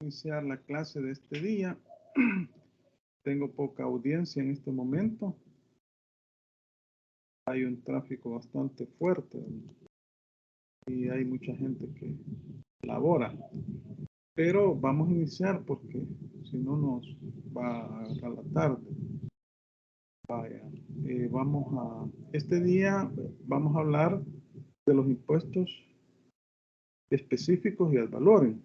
Iniciar la clase de este día. Tengo poca audiencia en este momento. Hay un tráfico bastante fuerte y hay mucha gente que labora. Pero vamos a iniciar porque si no nos va a agarrar la tarde. Vaya, este día vamos a hablar de los impuestos específicos y ad valorem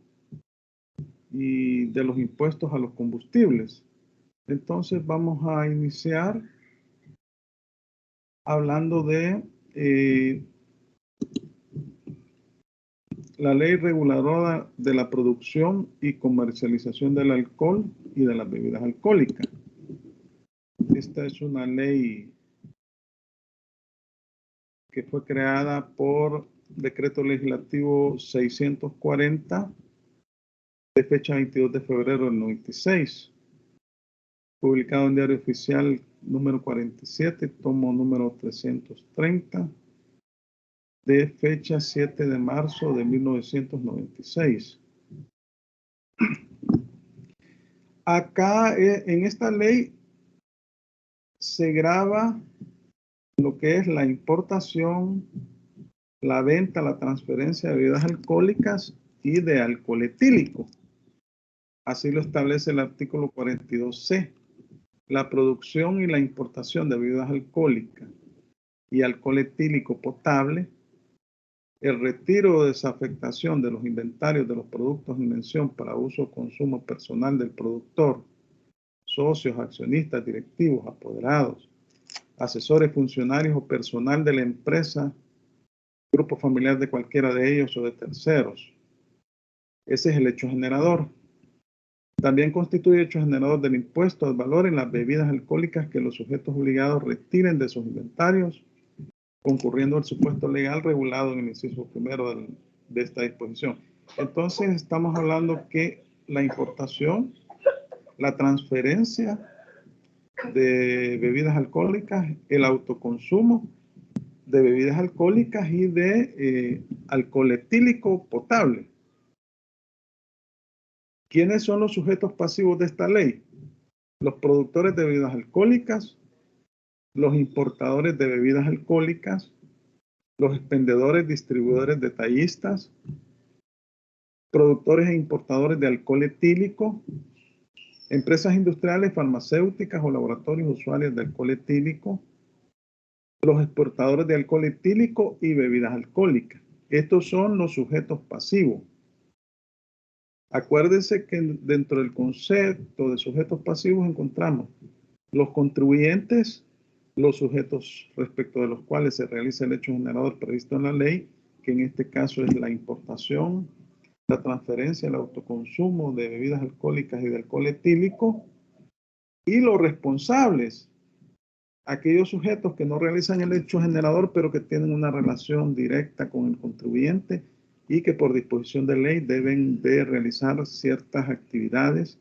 y de los impuestos a los combustibles. Entonces vamos a iniciar hablando de la ley reguladora de la producción y comercialización del alcohol y de las bebidas alcohólicas. Esta es una ley que fue creada por Decreto Legislativo 640 de fecha 22 de febrero del 96, publicado en Diario Oficial número 47, tomo número 330, de fecha 7 de marzo de 1996. Acá en esta ley se grava lo que es la importación, la venta, la transferencia de bebidas alcohólicas y de alcohol etílico. Así lo establece el artículo 42C. La producción y la importación de bebidas alcohólicas y alcohol etílico potable, el retiro o desafectación de los inventarios de los productos en mención para uso o consumo personal del productor, socios, accionistas, directivos, apoderados, asesores, funcionarios o personal de la empresa, grupo familiar de cualquiera de ellos o de terceros. Ese es el hecho generador. También constituye hecho generador del impuesto al valor en las bebidas alcohólicas que los sujetos obligados retiren de sus inventarios, concurriendo al supuesto legal regulado en el inciso primero de esta disposición. Entonces estamos hablando que la importación, la transferencia de bebidas alcohólicas, el autoconsumo de bebidas alcohólicas y de alcohol etílico potable. ¿Quiénes son los sujetos pasivos de esta ley? Los productores de bebidas alcohólicas, los importadores de bebidas alcohólicas, los expendedores, distribuidores, detallistas, productores e importadores de alcohol etílico, empresas industriales, farmacéuticas o laboratorios usuarios de alcohol etílico, los exportadores de alcohol etílico y bebidas alcohólicas. Estos son los sujetos pasivos. Acuérdense que dentro del concepto de sujetos pasivos encontramos los contribuyentes, los sujetos respecto de los cuales se realiza el hecho generador previsto en la ley, que en este caso es la importación, la transferencia, el autoconsumo de bebidas alcohólicas y de alcohol etílico, y los responsables, aquellos sujetos que no realizan el hecho generador, pero que tienen una relación directa con el contribuyente y que por disposición de ley deben de realizar ciertas actividades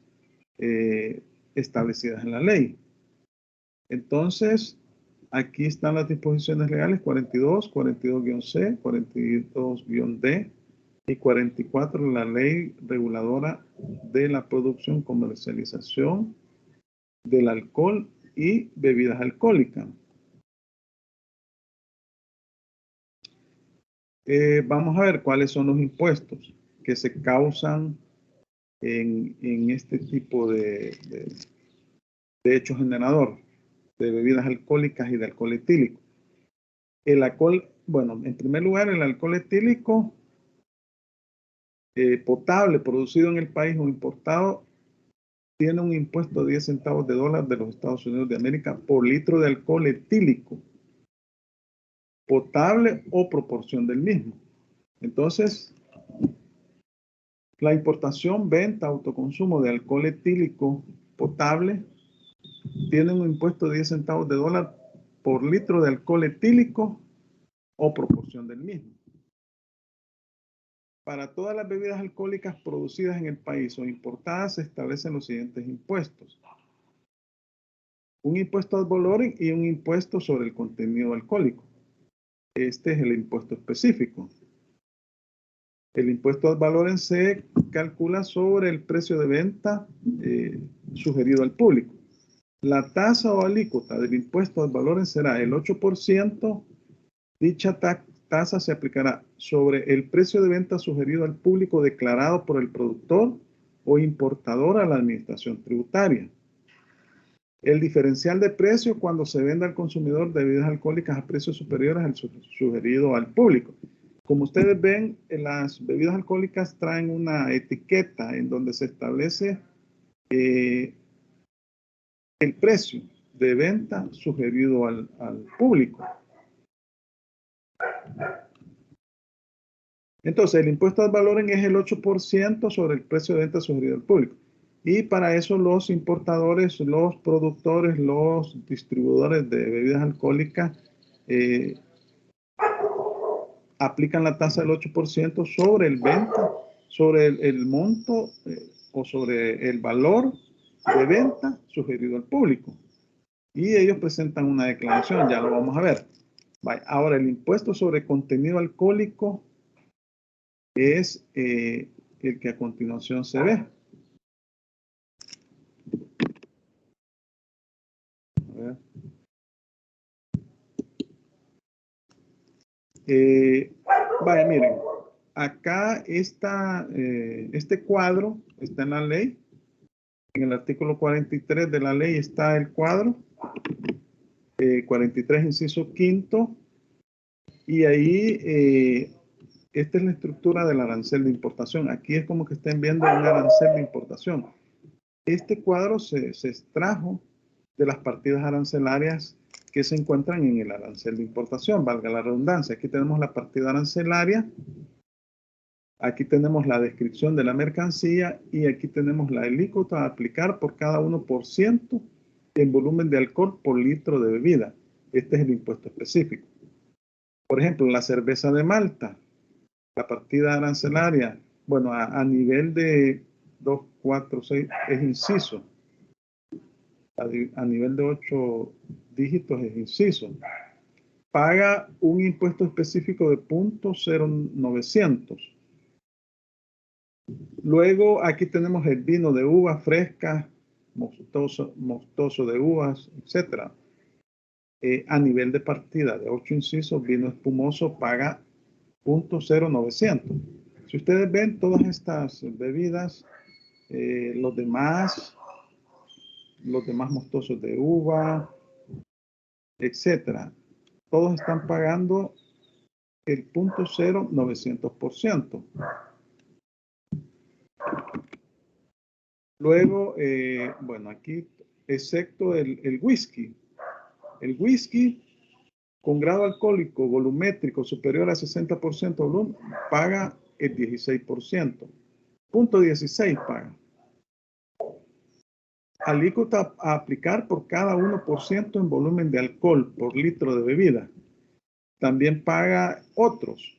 establecidas en la ley. Entonces, aquí están las disposiciones legales 42, 42-C, 42-D y 44 de la ley reguladora de la producción, comercialización del alcohol y bebidas alcohólicas. Vamos a ver cuáles son los impuestos que se causan en este tipo de hecho generador de bebidas alcohólicas y de alcohol etílico. El alcohol, bueno, en primer lugar, el alcohol etílico potable producido en el país o importado tiene un impuesto de 10 centavos de dólar de los Estados Unidos de América por litro de alcohol etílico, potable o proporción del mismo. Entonces, la importación, venta, autoconsumo de alcohol etílico potable tiene un impuesto de 10 centavos de dólar por litro de alcohol etílico o proporción del mismo. Para todas las bebidas alcohólicas producidas en el país o importadas se establecen los siguientes impuestos. Un impuesto ad valorem y un impuesto sobre el contenido alcohólico. Este es el impuesto específico. El impuesto al valor en se calcula sobre el precio de venta sugerido al público. La tasa o alícuota del impuesto al valor en será el 8%. Dicha tasa se aplicará sobre el precio de venta sugerido al público declarado por el productor o importador a la administración tributaria. El diferencial de precio cuando se venda al consumidor de bebidas alcohólicas a precios superiores al sugerido al público. Como ustedes ven, las bebidas alcohólicas traen una etiqueta en donde se establece el precio de venta sugerido al público. Entonces, el impuesto al valor es el 8% sobre el precio de venta sugerido al público. Y para eso los importadores, los productores, los distribuidores de bebidas alcohólicas aplican la tasa del 8% sobre el venta, sobre el monto o sobre el valor de venta sugerido al público. Y ellos presentan una declaración, ya lo vamos a ver. Ahora, el impuesto sobre contenido alcohólico es el que a continuación se ve. A ver. Vaya, miren, acá está, este cuadro está en la ley. En el artículo 43 de la ley está el cuadro. 43 inciso quinto. Y ahí, esta es la estructura del arancel de importación. Aquí es como que estén viendo un arancel de importación. Este cuadro se extrajo de las partidas arancelarias que se encuentran en el arancel de importación, valga la redundancia. Aquí tenemos la partida arancelaria, aquí tenemos la descripción de la mercancía y aquí tenemos la alícuota a aplicar por cada 1% en volumen de alcohol por litro de bebida. Este es el impuesto específico. Por ejemplo, la cerveza de Malta, la partida arancelaria, bueno, a nivel de 2, 4, 6 es inciso. A nivel de 8 dígitos es inciso. Paga un impuesto específico de 0.0900. Luego aquí tenemos el vino de uva fresca, mostoso de uvas, etc. A nivel de partida de 8 incisos, vino espumoso paga 0.0900. Si ustedes ven todas estas bebidas, los demás mostosos de uva, etcétera, todos están pagando el 0.0900%. Luego, bueno, aquí, excepto el whisky. El whisky con grado alcohólico volumétrico superior a 60% volumen paga el 16%. 0.16 paga. Alícuota a aplicar por cada 1% en volumen de alcohol por litro de bebida. También paga otros,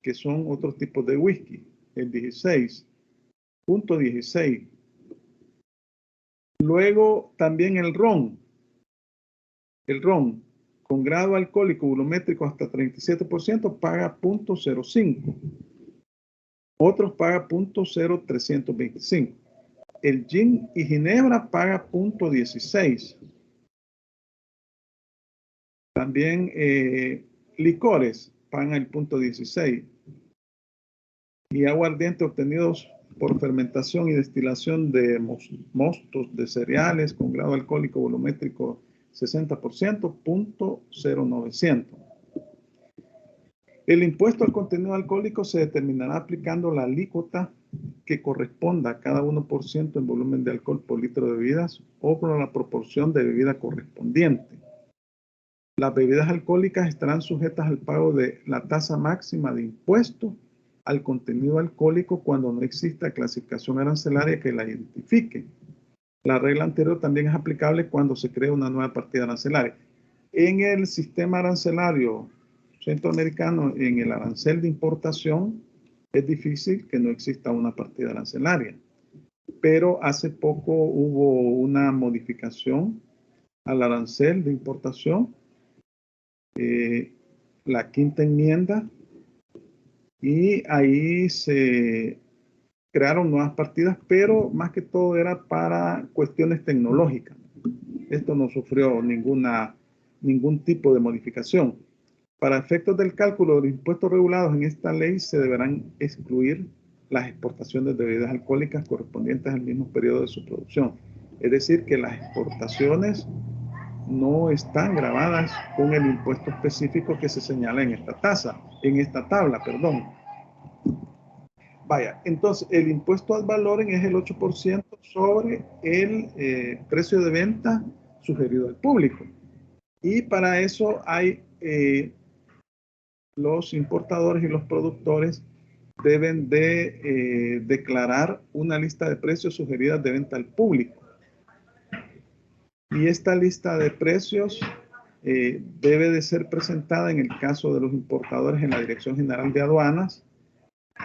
que son otros tipos de whisky, el 16.16. Luego también el ron. El ron con grado alcohólico volumétrico hasta 37% paga 0.05. Otros paga 0.0325. El gin y ginebra paga 0.16. También licores pagan el 0.16. Y aguardiente obtenidos por fermentación y destilación de mostos de cereales con grado alcohólico volumétrico 60%, 0.0900. El impuesto al contenido alcohólico se determinará aplicando la alícuota que corresponda a cada 1% en volumen de alcohol por litro de bebidas o por la proporción de bebida correspondiente. Las bebidas alcohólicas estarán sujetas al pago de la tasa máxima de impuesto al contenido alcohólico cuando no exista clasificación arancelaria que la identifique. La regla anterior también es aplicable cuando se crea una nueva partida arancelaria. En el sistema arancelario centroamericano, en el arancel de importación, es difícil que no exista una partida arancelaria. Pero hace poco hubo una modificación al arancel de importación. La quinta enmienda Y ahí se crearon nuevas partidas, pero más que todo era para cuestiones tecnológicas. Esto no sufrió ningún tipo de modificación. Para efectos del cálculo de los impuestos regulados en esta ley se deberán excluir las exportaciones de bebidas alcohólicas correspondientes al mismo periodo de su producción. Es decir, que las exportaciones no están grabadas con el impuesto específico que se señala en esta tabla, perdón. Vaya, entonces el impuesto ad valorem es el 8% sobre el precio de venta sugerido al público. Y para eso hay los importadores y los productores deben de declarar una lista de precios sugeridas de venta al público. Y esta lista de precios debe de ser presentada en el caso de los importadores en la Dirección General de Aduanas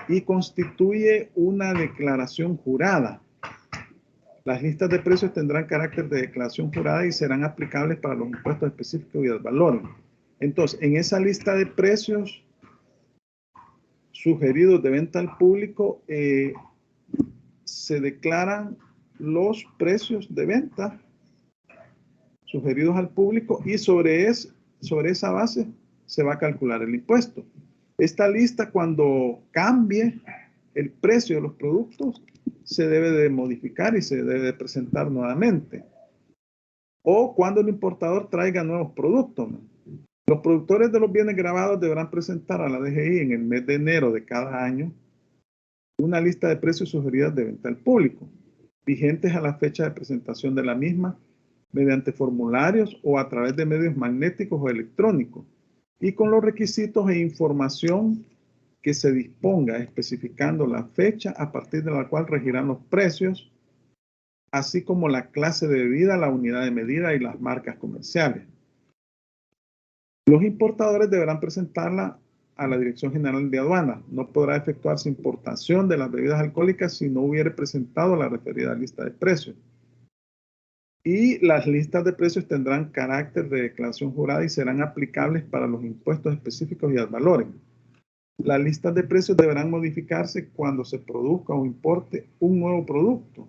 y constituye una declaración jurada. Las listas de precios tendrán carácter de declaración jurada y serán aplicables para los impuestos específicos y ad valorem. Entonces, en esa lista de precios sugeridos de venta al público, se declaran los precios de venta sugeridos al público y sobre esa base se va a calcular el impuesto. Esta lista, cuando cambie el precio de los productos, se debe de modificar y se debe de presentar nuevamente. O cuando el importador traiga nuevos productos, ¿no? Los productores de los bienes grabados deberán presentar a la DGI en el mes de enero de cada año una lista de precios sugeridas de venta al público, vigentes a la fecha de presentación de la misma, mediante formularios o a través de medios magnéticos o electrónicos, y con los requisitos e información que se disponga, especificando la fecha a partir de la cual regirán los precios, así como la clase de bebida, la unidad de medida y las marcas comerciales. Los importadores deberán presentarla a la Dirección General de Aduanas. No podrá efectuarse importación de las bebidas alcohólicas si no hubiere presentado la referida lista de precios. Y las listas de precios tendrán carácter de declaración jurada y serán aplicables para los impuestos específicos y ad valorem. Las listas de precios deberán modificarse cuando se produzca o importe un nuevo producto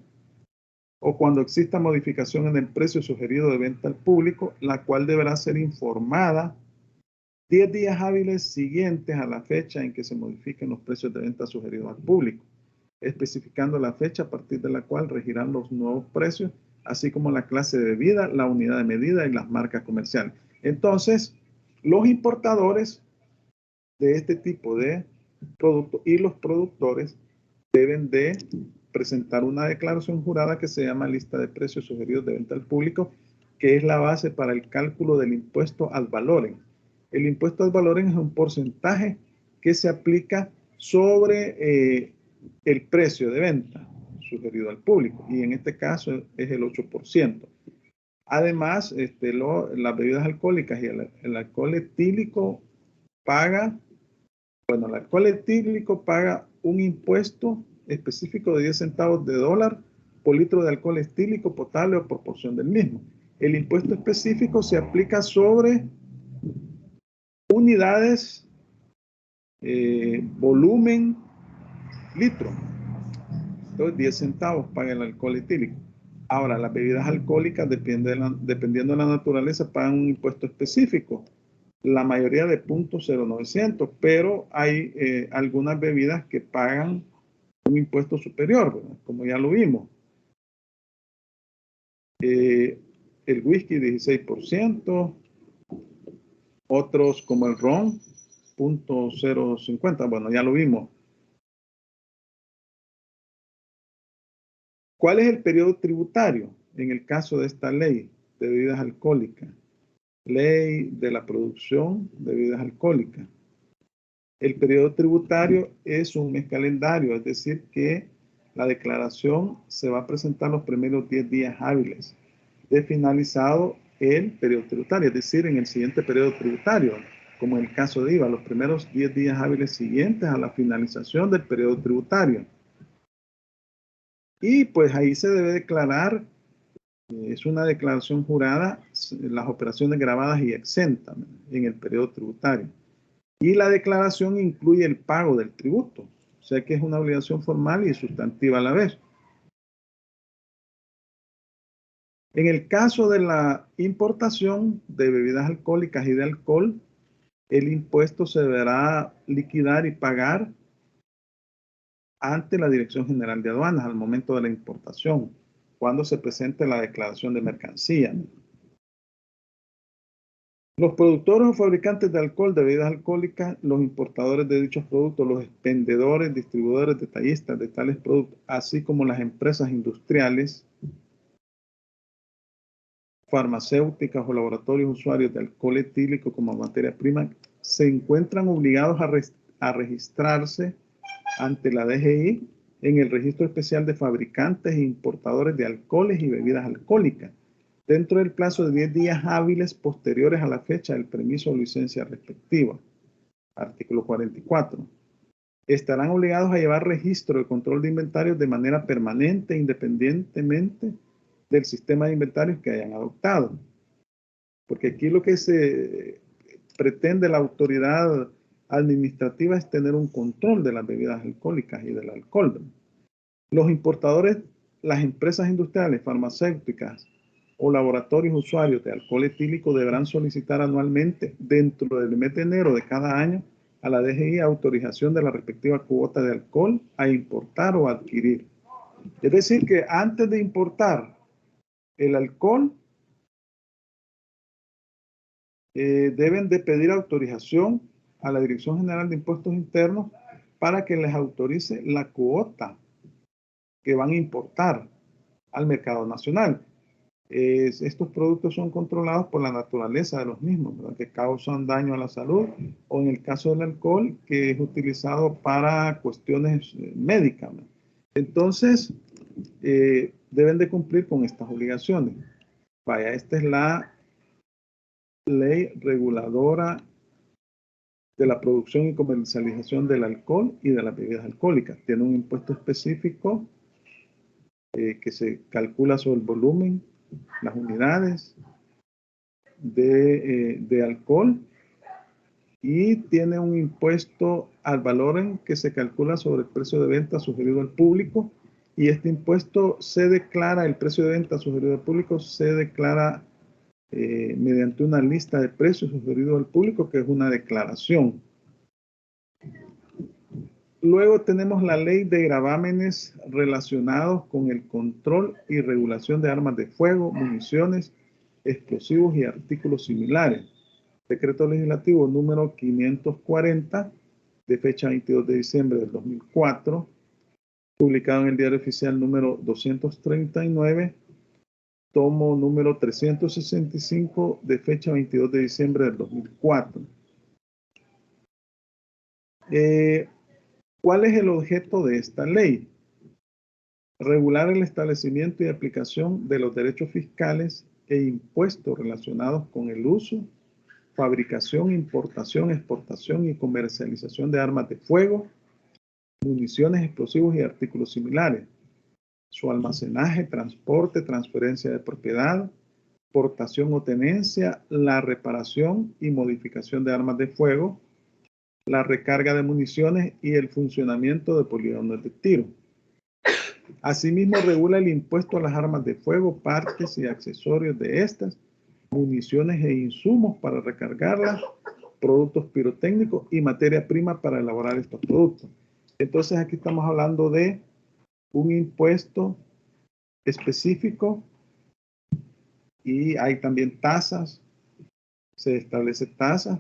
o cuando exista modificación en el precio sugerido de venta al público, la cual deberá ser informada 10 días hábiles siguientes a la fecha en que se modifiquen los precios de venta sugeridos al público, especificando la fecha a partir de la cual regirán los nuevos precios, así como la clase de bebida, la unidad de medida y las marcas comerciales. Entonces, los importadores de este tipo de productos y los productores deben de presentar una declaración jurada que se llama lista de precios sugeridos de venta al público, que es la base para el cálculo del impuesto ad valorem. El impuesto ad valorem es un porcentaje que se aplica sobre el precio de venta sugerido al público, y en este caso es el 8%. Además, las bebidas alcohólicas y el alcohol etílico el alcohol etílico paga un impuesto específico de 10 centavos de dólar por litro de alcohol etílico potable o proporción del mismo. El impuesto específico se aplica sobre unidades, volumen, litro. Entonces, 10 centavos paga el alcohol etílico. Ahora, las bebidas alcohólicas, dependiendo de la naturaleza, pagan un impuesto específico. La mayoría de 0.0900, pero hay algunas bebidas que pagan un impuesto superior, ¿verdad? Como ya lo vimos. El whisky 16%, otros como el ron 0.050, bueno, ya lo vimos. ¿Cuál es el periodo tributario en el caso de esta ley de bebidas alcohólicas? Ley de la producción de bebidas alcohólicas. El periodo tributario es un mes calendario, es decir, que la declaración se va a presentar los primeros 10 días hábiles de finalizado el periodo tributario, es decir, en el siguiente periodo tributario, como en el caso de IVA, los primeros 10 días hábiles siguientes a la finalización del periodo tributario. Y pues ahí se debe declarar, es una declaración jurada, las operaciones grabadas y exentas en el periodo tributario. Y la declaración incluye el pago del tributo. O sea que es una obligación formal y sustantiva a la vez. En el caso de la importación de bebidas alcohólicas y de alcohol, el impuesto se deberá liquidar y pagar ante la Dirección General de Aduanas al momento de la importación, cuando se presente la declaración de mercancía. Los productores o fabricantes de alcohol, de bebidas alcohólicas, los importadores de dichos productos, los vendedores, distribuidores, detallistas de tales productos, así como las empresas industriales, farmacéuticas o laboratorios usuarios de alcohol etílico como materia prima, se encuentran obligados a registrarse ante la DGI en el Registro Especial de Fabricantes e Importadores de Alcoholes y Bebidas Alcohólicas, dentro del plazo de 10 días hábiles posteriores a la fecha del permiso o licencia respectiva. Artículo 44. Estarán obligados a llevar registro de control de inventarios de manera permanente, independientemente del sistema de inventarios que hayan adoptado. Porque aquí lo que se pretende la autoridad administrativa es tener un control de las bebidas alcohólicas y del alcohol. Los importadores, las empresas industriales, farmacéuticas o laboratorios usuarios de alcohol etílico deberán solicitar anualmente dentro del mes de enero de cada año a la DGI autorización de la respectiva cuota de alcohol a importar o adquirir. Es decir, que antes de importar el alcohol, deben de pedir autorización a la Dirección General de Impuestos Internos para que les autorice la cuota que van a importar al mercado nacional. Estos productos son controlados por la naturaleza de los mismos, ¿verdad? Que causan daño a la salud, o en el caso del alcohol, que es utilizado para cuestiones médicas, ¿no? Entonces, deben de cumplir con estas obligaciones. Vaya, esta es la ley reguladora de la producción y comercialización del alcohol y de las bebidas alcohólicas. Tiene un impuesto específico que se calcula sobre el volumen, las unidades de alcohol, y tiene un impuesto al valor en que se calcula sobre el precio de venta sugerido al público, y este impuesto se declara, el precio de venta sugerido al público se declara mediante una lista de precios sugeridos al público, que es una declaración. Luego tenemos la ley de gravámenes relacionados con el control y regulación de armas de fuego, municiones, explosivos y artículos similares. Decreto legislativo número 540 de fecha 22 de diciembre del 2004, publicado en el Diario Oficial número 239, tomo número 365 de fecha 22 de diciembre del 2004. ¿Cuál es el objeto de esta ley? Regular el establecimiento y aplicación de los derechos fiscales e impuestos relacionados con el uso, fabricación, importación, exportación y comercialización de armas de fuego, municiones, explosivos y artículos similares, su almacenaje, transporte, transferencia de propiedad, portación o tenencia, la reparación y modificación de armas de fuego, la recarga de municiones y el funcionamiento de polígonos de tiro. Asimismo, regula el impuesto a las armas de fuego, partes y accesorios de estas, municiones e insumos para recargarlas, productos pirotécnicos y materia prima para elaborar estos productos. Entonces, aquí estamos hablando de un impuesto específico, y hay también tasas, se establece tasas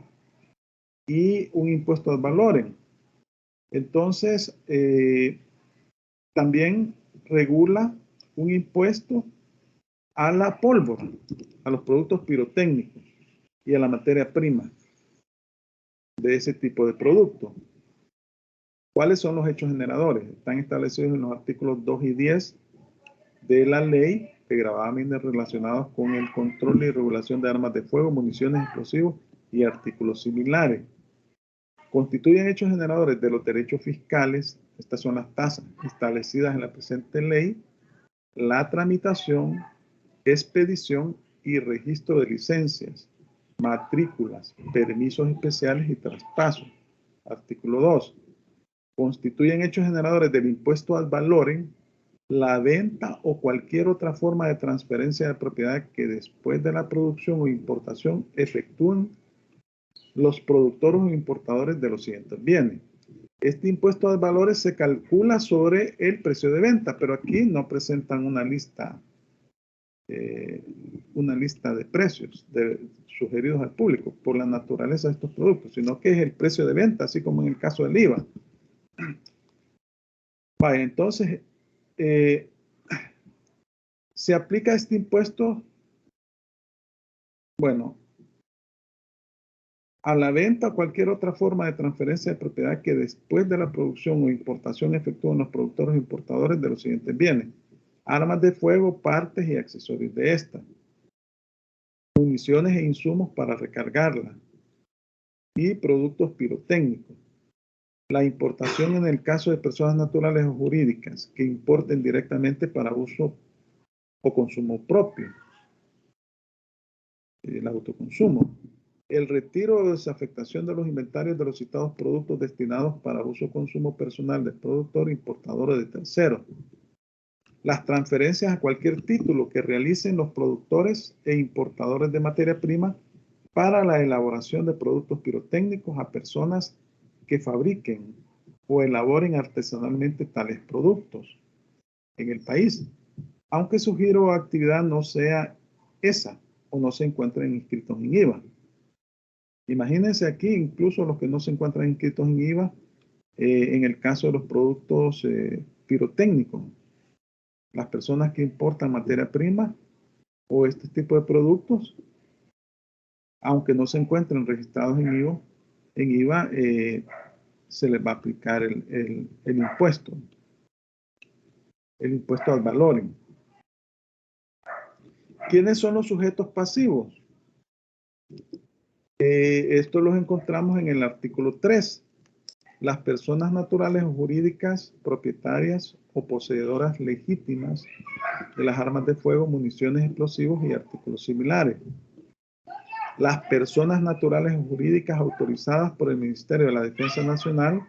y un impuesto al valor. Entonces, también regula un impuesto a la pólvora, a los productos pirotécnicos y a la materia prima de ese tipo de producto. ¿Cuáles son los hechos generadores? Están establecidos en los artículos 2 y 10 de la ley de gravámenes relacionados con el control y regulación de armas de fuego, municiones, explosivos y artículos similares. Constituyen hechos generadores de los derechos fiscales. Estas son las tasas establecidas en la presente ley, la tramitación, expedición y registro de licencias, matrículas, permisos especiales y traspasos. Artículo 2. Constituyen hechos generadores del impuesto ad valorem la venta o cualquier otra forma de transferencia de propiedad que después de la producción o importación efectúen los productores o importadores de los siguientes bienes. Este impuesto ad valorem se calcula sobre el precio de venta, pero aquí no presentan una lista de precios sugeridos al público por la naturaleza de estos productos, sino que es el precio de venta, así como en el caso del IVA. Vaya, entonces, se aplica este impuesto, bueno, a la venta o cualquier otra forma de transferencia de propiedad que después de la producción o importación efectúen los productores o importadores de los siguientes bienes: armas de fuego, partes y accesorios de esta, municiones e insumos para recargarla, y productos pirotécnicos. La importación en el caso de personas naturales o jurídicas que importen directamente para uso o consumo propio, el autoconsumo. El retiro o desafectación de los inventarios de los citados productos destinados para uso o consumo personal del productor, importador o de terceros. Las transferencias a cualquier título que realicen los productores e importadores de materia prima para la elaboración de productos pirotécnicos a personas que fabriquen o elaboren artesanalmente tales productos en el país, aunque su giro o actividad no sea esa o no se encuentren inscritos en IVA. Imagínense aquí incluso los que no se encuentran inscritos en IVA, en el caso de los productos pirotécnicos, las personas que importan materia prima o este tipo de productos, aunque no se encuentren registrados en IVA, se les va a aplicar el impuesto ad valorem. ¿Quiénes son los sujetos pasivos? Esto los encontramos en el artículo 3. Las personas naturales o jurídicas propietarias o poseedoras legítimas de las armas de fuego, municiones, explosivos y artículos similares. Las personas naturales o jurídicas autorizadas por el Ministerio de la Defensa Nacional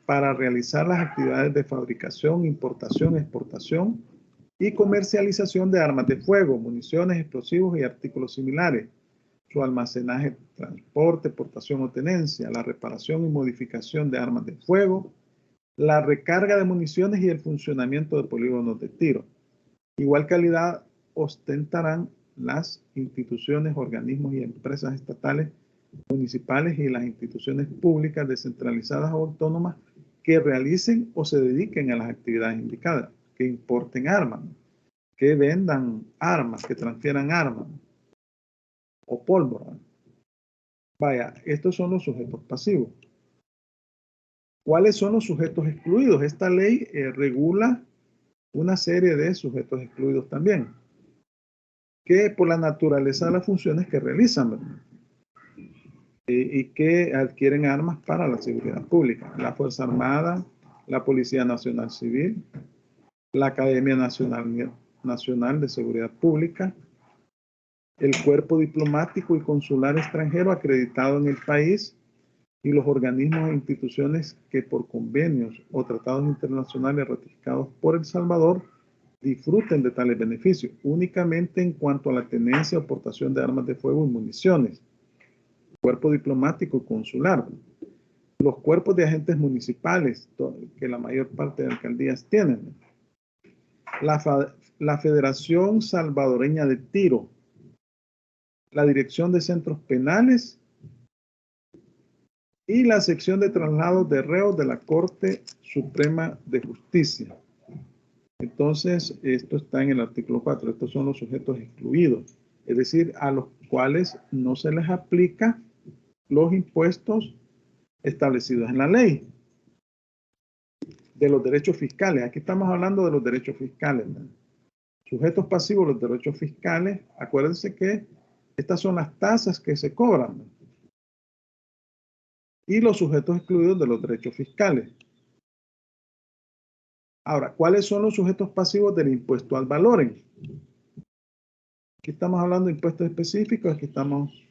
para realizar las actividades de fabricación, importación, exportación y comercialización de armas de fuego, municiones, explosivos y artículos similares, su almacenaje, transporte, portación o tenencia, la reparación y modificación de armas de fuego, la recarga de municiones y el funcionamiento de polígonos de tiro. Igual calidad ostentarán las instituciones, organismos y empresas estatales, municipales y las instituciones públicas descentralizadas o autónomas que realicen o se dediquen a las actividades indicadas, que importen armas, que vendan armas, que transfieran armas o pólvora. Vaya, estos son los sujetos pasivos. ¿Cuáles son los sujetos excluidos? Esta ley regula una serie de sujetos excluidos también, que por la naturaleza de las funciones que realizan, ¿verdad? Y que adquieren armas para la seguridad pública. La Fuerza Armada, la Policía Nacional Civil, la Academia Nacional de Seguridad Pública, el Cuerpo Diplomático y Consular Extranjero acreditado en el país y los organismos e instituciones que por convenios o tratados internacionales ratificados por El Salvador disfruten de tales beneficios, únicamente en cuanto a la tenencia o portación de armas de fuego y municiones. Cuerpo diplomático y consular. Los cuerpos de agentes municipales, que la mayor parte de alcaldías tienen. La Federación Salvadoreña de Tiro. La Dirección de Centros Penales y la sección de traslados de reos de la Corte Suprema de Justicia. Entonces, esto está en el artículo 4. Estos son los sujetos excluidos, es decir, a los cuales no se les aplica los impuestos establecidos en la ley de los derechos fiscales. Aquí estamos hablando de los derechos fiscales, ¿verdad? Sujetos pasivos, los derechos fiscales. Acuérdense que estas son las tasas que se cobran, ¿verdad? Y los sujetos excluidos de los derechos fiscales. Ahora, ¿cuáles son los sujetos pasivos del impuesto ad valorem? Aquí estamos hablando de impuestos específicos, aquí estamos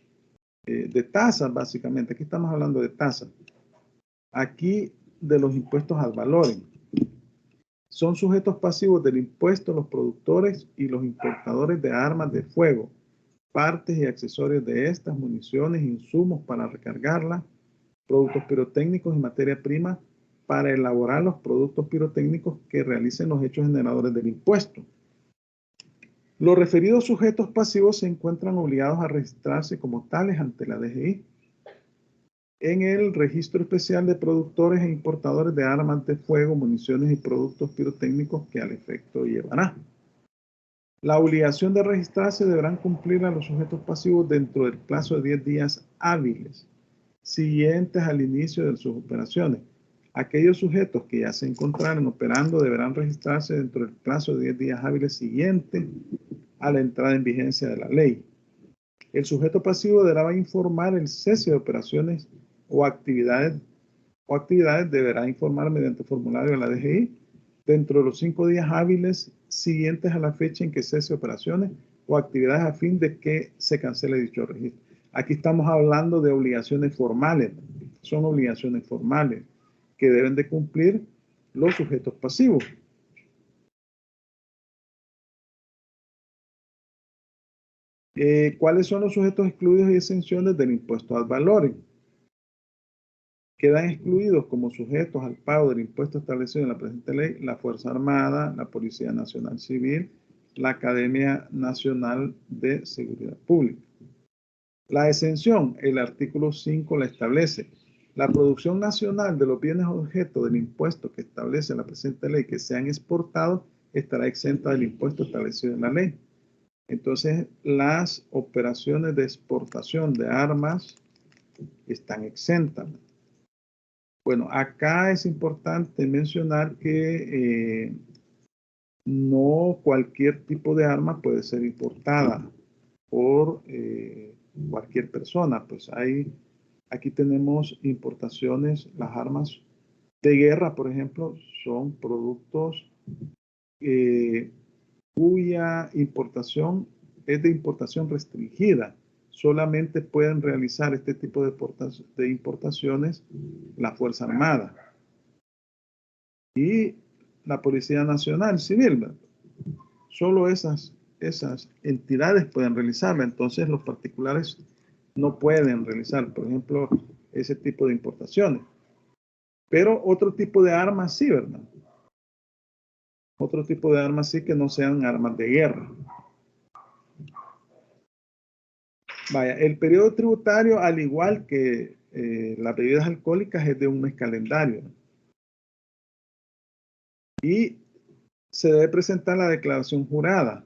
de tasas, básicamente. Aquí estamos hablando de tasas. Aquí de los impuestos al valor. Son sujetos pasivos del impuesto los productores y los importadores de armas de fuego, partes y accesorios de estas, municiones, insumos para recargarlas, productos pirotécnicos y materia prima para elaborar los productos pirotécnicos que realicen los hechos generadores del impuesto. Los referidos sujetos pasivos se encuentran obligados a registrarse como tales ante la DGI en el Registro Especial de Productores e Importadores de Armas de Fuego, Municiones y Productos Pirotécnicos que al efecto llevará. La obligación de registrarse deberán cumplir a los sujetos pasivos dentro del plazo de 10 días hábiles siguientes al inicio de sus operaciones. Aquellos sujetos que ya se encontraran operando deberán registrarse dentro del plazo de 10 días hábiles siguientes a la entrada en vigencia de la ley. El sujeto pasivo deberá informar el cese de operaciones o actividades deberá informar mediante formulario a la DGI dentro de los 5 días hábiles siguientes a la fecha en que cese operaciones o actividades a fin de que se cancele dicho registro. Aquí estamos hablando de obligaciones formales. Son obligaciones formales que deben de cumplir los sujetos pasivos. ¿Cuáles son los sujetos excluidos y exenciones del impuesto al valor? Quedan excluidos como sujetos al pago del impuesto establecido en la presente ley la Fuerza Armada, la Policía Nacional Civil, la Academia Nacional de Seguridad Pública. La exención, el artículo 5 la establece. La producción nacional de los bienes objeto del impuesto que establece la presente ley que sean exportados estará exenta del impuesto establecido en la ley. Entonces, las operaciones de exportación de armas están exentas. Bueno, acá es importante mencionar que no cualquier tipo de arma puede ser importada por cualquier persona. Pues aquí tenemos importaciones, las armas de guerra, por ejemplo, son productos cuya importación es de importación restringida. Solamente pueden realizar este tipo de importaciones la Fuerza Armada y la Policía Nacional Civil. ¿Verdad? Solo esas entidades pueden realizarla. Entonces los particulares no pueden realizar, por ejemplo, ese tipo de importaciones. Pero otro tipo de armas sí, ¿verdad? Otro tipo de armas sí que no sean armas de guerra. Vaya, el periodo tributario, al igual que las bebidas alcohólicas, es de un mes calendario. Y se debe presentar la declaración jurada,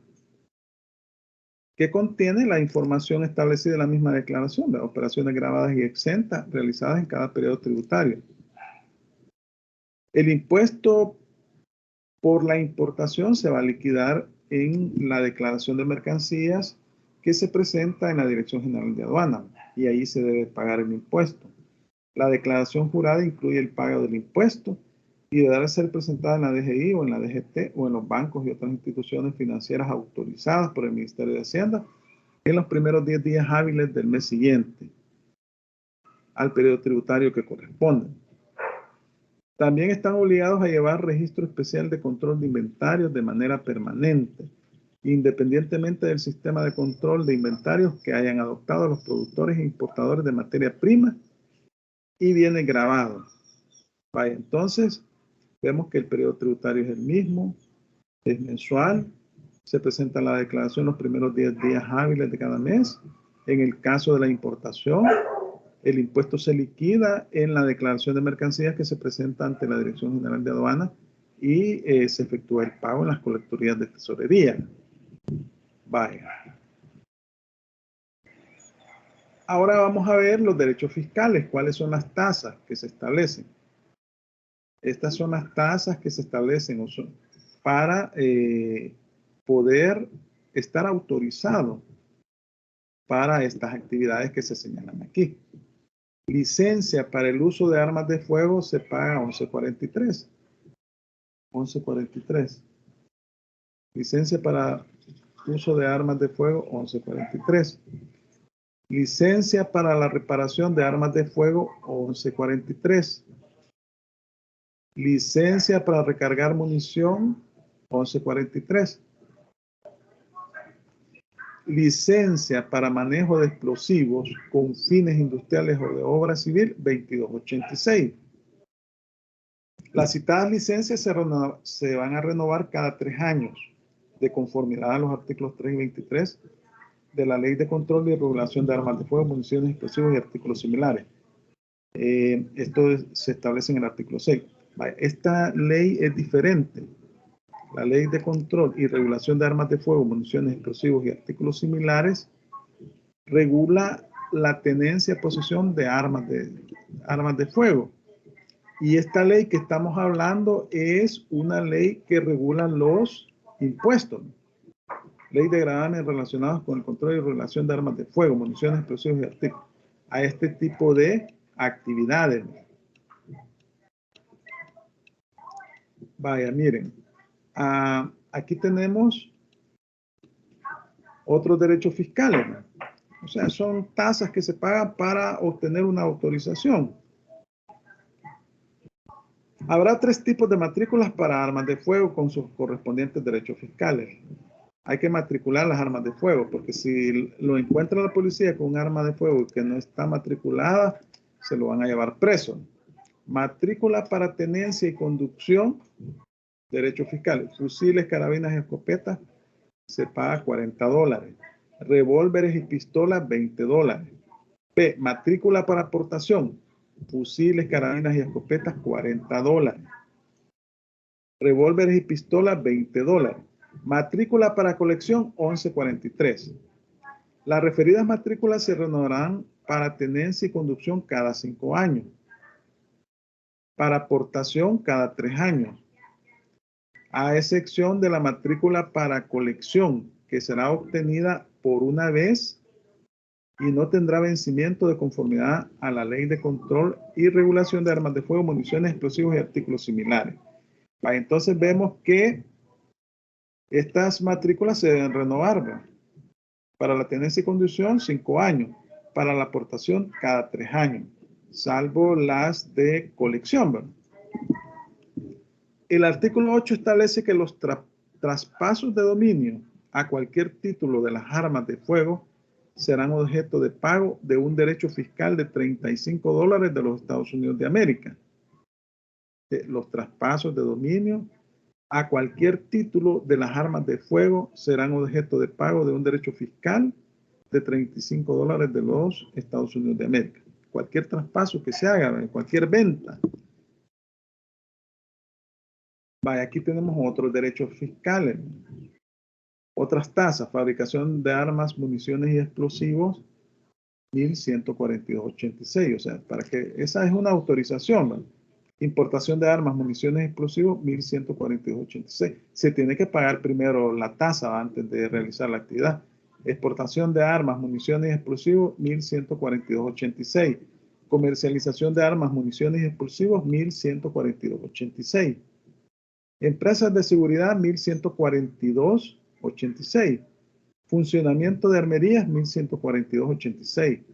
que contiene la información establecida en la misma declaración, de operaciones grabadas y exentas realizadas en cada periodo tributario. El impuesto por la importación se va a liquidar en la declaración de mercancías que se presenta en la Dirección General de Aduana y ahí se debe pagar el impuesto. La declaración jurada incluye el pago del impuesto y deberá ser presentada en la DGI o en la DGT o en los bancos y otras instituciones financieras autorizadas por el Ministerio de Hacienda en los primeros 10 días hábiles del mes siguiente al periodo tributario que corresponde. También están obligados a llevar registro especial de control de inventarios de manera permanente, independientemente del sistema de control de inventarios que hayan adoptado los productores e importadores de materia prima y bienes grabados. Vaya, entonces, vemos que el periodo tributario es el mismo, es mensual, se presenta la declaración los primeros 10 días hábiles de cada mes. En el caso de la importación, el impuesto se liquida en la declaración de mercancías que se presenta ante la Dirección General de Aduana y se efectúa el pago en las colecturías de tesorería. Vaya. Ahora vamos a ver los derechos fiscales, cuáles son las tasas que se establecen. Estas son las tasas que se establecen para poder estar autorizado para estas actividades que se señalan aquí. Licencia para el uso de armas de fuego se paga 11.43. 11.43. Licencia para uso de armas de fuego 11.43. Licencia para la reparación de armas de fuego, 1143. Licencia para recargar munición, 1143. Licencia para manejo de explosivos con fines industriales o de obra civil, 2286. Las citadas licencias se van a renovar cada 3 años, de conformidad a los artículos 3 y 23 de la Ley de Control y Regulación de Armas de Fuego, Municiones, Explosivos y Artículos Similares. Esto se establece en el artículo 6. Esta ley es diferente. La Ley de Control y Regulación de Armas de Fuego, Municiones, Explosivos y Artículos Similares regula la tenencia, posesión de armas de fuego. Y esta ley que estamos hablando es una ley que regula los impuestos. Ley de gravamen relacionados con el control y regulación de armas de fuego, municiones, explosivos y artículos. A este tipo de actividades. Vaya, miren. Aquí tenemos otros derechos fiscales. O sea, son tasas que se pagan para obtener una autorización. Habrá 3 tipos de matrículas para armas de fuego con sus correspondientes derechos fiscales. Hay que matricular las armas de fuego, porque si lo encuentra la policía con un arma de fuego que no está matriculada, se lo van a llevar preso. Matrícula para tenencia y conducción, derechos fiscales. Fusiles, carabinas y escopetas, se paga $40. Revólveres y pistolas, $20. P. Matrícula para aportación. Fusiles, carabinas y escopetas, $40. Revólveres y pistolas, $20. Matrícula para colección, 1143. Las referidas matrículas se renovarán para tenencia y conducción cada 5 años. Para aportación cada 3 años. A excepción de la matrícula para colección, que será obtenida por una vez y no tendrá vencimiento de conformidad a la Ley de Control y Regulación de Armas de Fuego, Municiones, Explosivos y Artículos Similares. Entonces vemos que estas matrículas se deben renovar, ¿verdad? Para la tenencia y conducción, 5 años. Para la aportación, cada 3 años. Salvo las de colección, ¿verdad? El artículo 8 establece que los traspasos de dominio a cualquier título de las armas de fuego serán objeto de pago de un derecho fiscal de $35 de los Estados Unidos de América. Los traspasos de dominio a cualquier título de las armas de fuego serán objeto de pago de un derecho fiscal de $35 de los Estados Unidos de América. Cualquier traspaso que se haga, cualquier venta. Aquí tenemos otros derechos fiscales. Otras tasas, fabricación de armas, municiones y explosivos, 1142.86. O sea, para que esa es una autorización, ¿verdad? Importación de armas, municiones y explosivos, 1142.86. Se tiene que pagar primero la tasa antes de realizar la actividad. Exportación de armas, municiones y explosivos, 1142.86. Comercialización de armas, municiones y explosivos, 1142.86. Empresas de seguridad, 1142.86. Funcionamiento de armerías, 1142.86.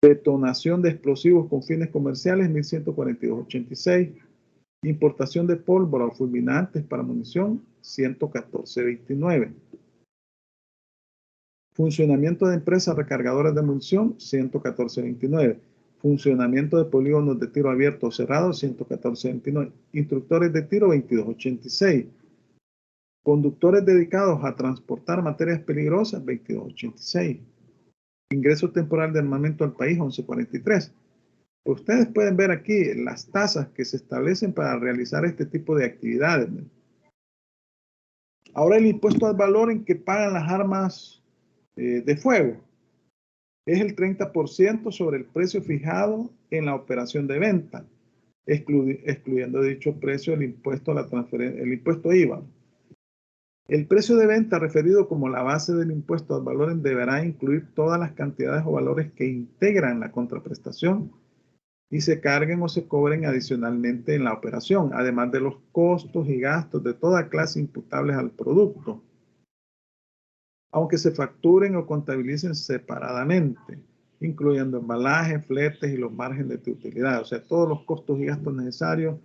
Detonación de explosivos con fines comerciales, 1142.86. Importación de pólvora o fulminantes para munición, 114.29. Funcionamiento de empresas recargadoras de munición, 114.29. Funcionamiento de polígonos de tiro abierto o cerrado, 114.29. Instructores de tiro, 22.86. Conductores dedicados a transportar materias peligrosas, 22.86. Ingreso temporal de armamento al país, 11.43. Ustedes pueden ver aquí las tasas que se establecen para realizar este tipo de actividades. Ahora el impuesto al valor en que pagan las armas de fuego es el 30% sobre el precio fijado en la operación de venta, excluyendo de dicho precio el impuesto a la transferencia, el impuesto IVA. El precio de venta referido como la base del impuesto al valor deberá incluir todas las cantidades o valores que integran la contraprestación y se carguen o se cobren adicionalmente en la operación, además de los costos y gastos de toda clase imputables al producto, aunque se facturen o contabilicen separadamente. incluyendo embalaje, fletes y los márgenes de utilidad, o sea, todos los costos y gastos necesarios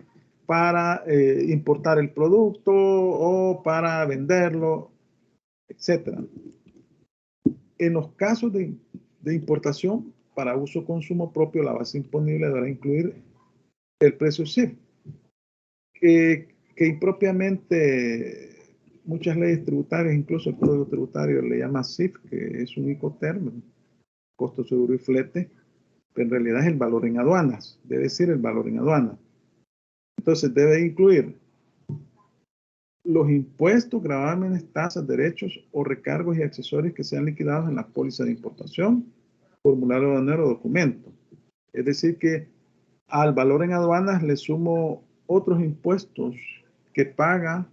para importar el producto o para venderlo, etcétera. En los casos de importación para uso o consumo propio, la base imponible deberá incluir el precio CIF, que impropiamente muchas leyes tributarias, incluso el Código Tributario le llama CIF, que es un Incoterm, costo seguro y flete, pero en realidad es el valor en aduanas, debe decir el valor en aduanas. Entonces debe incluir los impuestos, gravámenes, tasas, derechos o recargos y accesorios que sean liquidados en la póliza de importación, formulario aduanero o documento. Es decir que al valor en aduanas le sumo otros impuestos que paga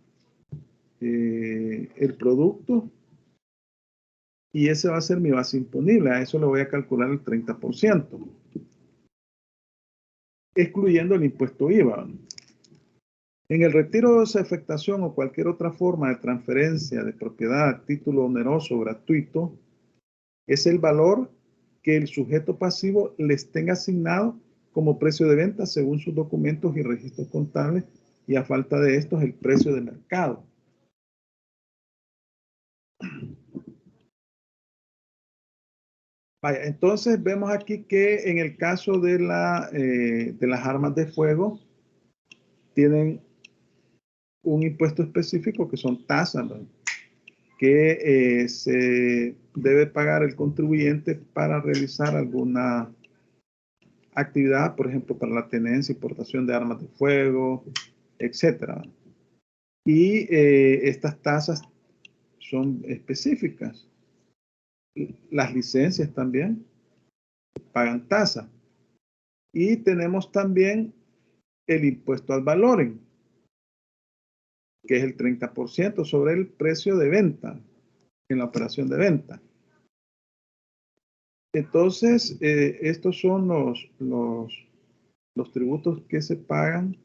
el producto y ese va a ser mi base imponible. A eso le voy a calcular el 30%, excluyendo el impuesto IVA. En el retiro de desafectación o cualquier otra forma de transferencia de propiedad, título oneroso o gratuito, es el valor que el sujeto pasivo les tenga asignado como precio de venta según sus documentos y registros contables, y a falta de estos el precio de mercado. Vaya, entonces vemos aquí que en el caso de las armas de fuego tienen un impuesto específico que son tasas, ¿no?, que se debe pagar el contribuyente para realizar alguna actividad, por ejemplo, para la tenencia y portación de armas de fuego, etcétera. Y estas tasas son específicas. Las licencias también pagan tasa. Y tenemos también el impuesto al valoren, que es el 30% sobre el precio de venta en la operación de venta. Entonces, estos son los tributos que se pagan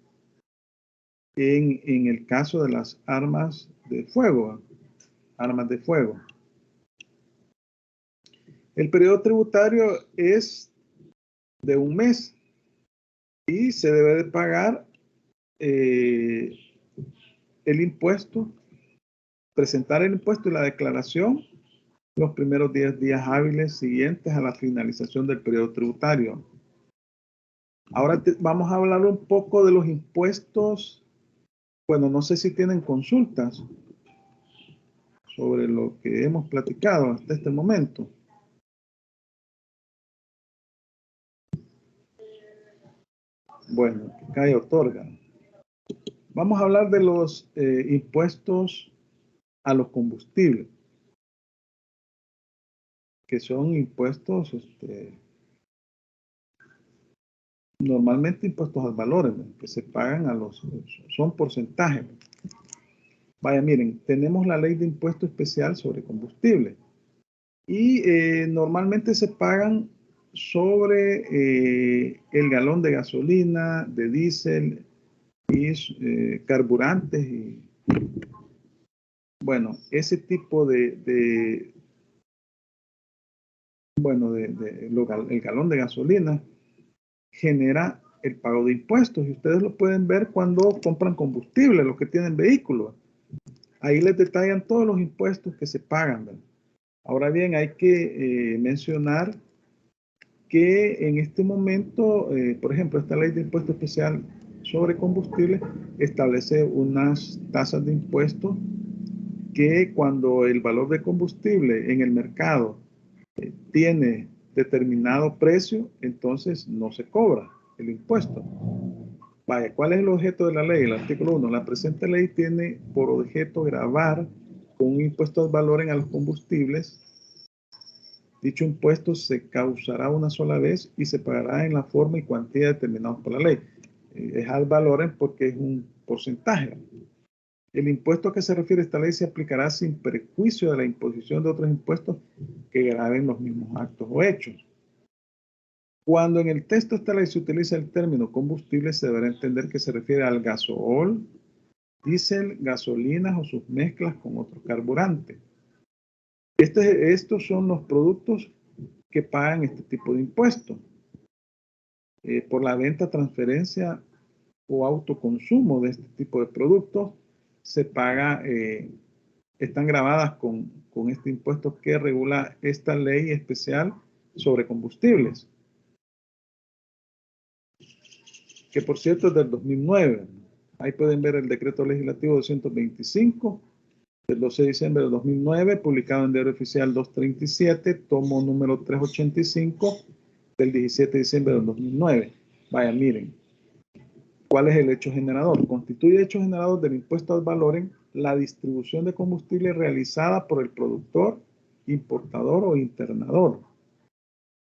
en el caso de las armas de fuego. Armas de fuego. El periodo tributario es de un mes y se debe de pagar el impuesto, presentar el impuesto y la declaración los primeros 10 días hábiles siguientes a la finalización del periodo tributario. Ahora vamos a hablar un poco de los impuestos. Bueno, no sé si tienen consultas sobre lo que hemos platicado hasta este momento. Bueno, que cae otorga. Vamos a hablar de los impuestos a los combustibles, que son impuestos, normalmente impuestos al valor, ¿no?, que se pagan son porcentajes. Vaya, miren, tenemos la ley de impuesto especial sobre combustible y normalmente se pagan sobre el galón de gasolina, de diésel y carburantes y bueno, ese tipo el galón de gasolina genera el pago de impuestos y ustedes lo pueden ver cuando compran combustible, los que tienen vehículos. Ahí les detallan todos los impuestos que se pagan, ¿verdad? Ahora bien, hay que mencionar que en este momento, por ejemplo, esta ley de impuesto especial sobre combustible establece unas tasas de impuestos que cuando el valor de combustible en el mercado tiene determinado precio, entonces no se cobra el impuesto. Vaya, ¿cuál es el objeto de la ley? El artículo 1. La presente ley tiene por objeto gravar con un impuesto al valor a los combustibles. Dicho impuesto se causará una sola vez y se pagará en la forma y cuantía determinados por la ley. Es al valor porque es un porcentaje. El impuesto a que se refiere esta ley se aplicará sin perjuicio de la imposición de otros impuestos que graven los mismos actos o hechos. Cuando en el texto de esta ley se utiliza el término combustible, se deberá entender que se refiere al gasoil, diésel, gasolinas o sus mezclas con otros carburantes. Estos son los productos que pagan este tipo de impuestos. Por la venta, transferencia o autoconsumo de este tipo de productos, se paga, están grabadas con este impuesto que regula esta ley especial sobre combustibles, que por cierto es del 2009. Ahí pueden ver el decreto legislativo 225 del 12 de diciembre del 2009, publicado en Diario Oficial 237, tomo número 385 del 17 de diciembre del 2009. Vaya, miren, ¿cuál es el hecho generador? Constituye hecho generador del impuesto al valor en la distribución de combustible realizada por el productor, importador o internador,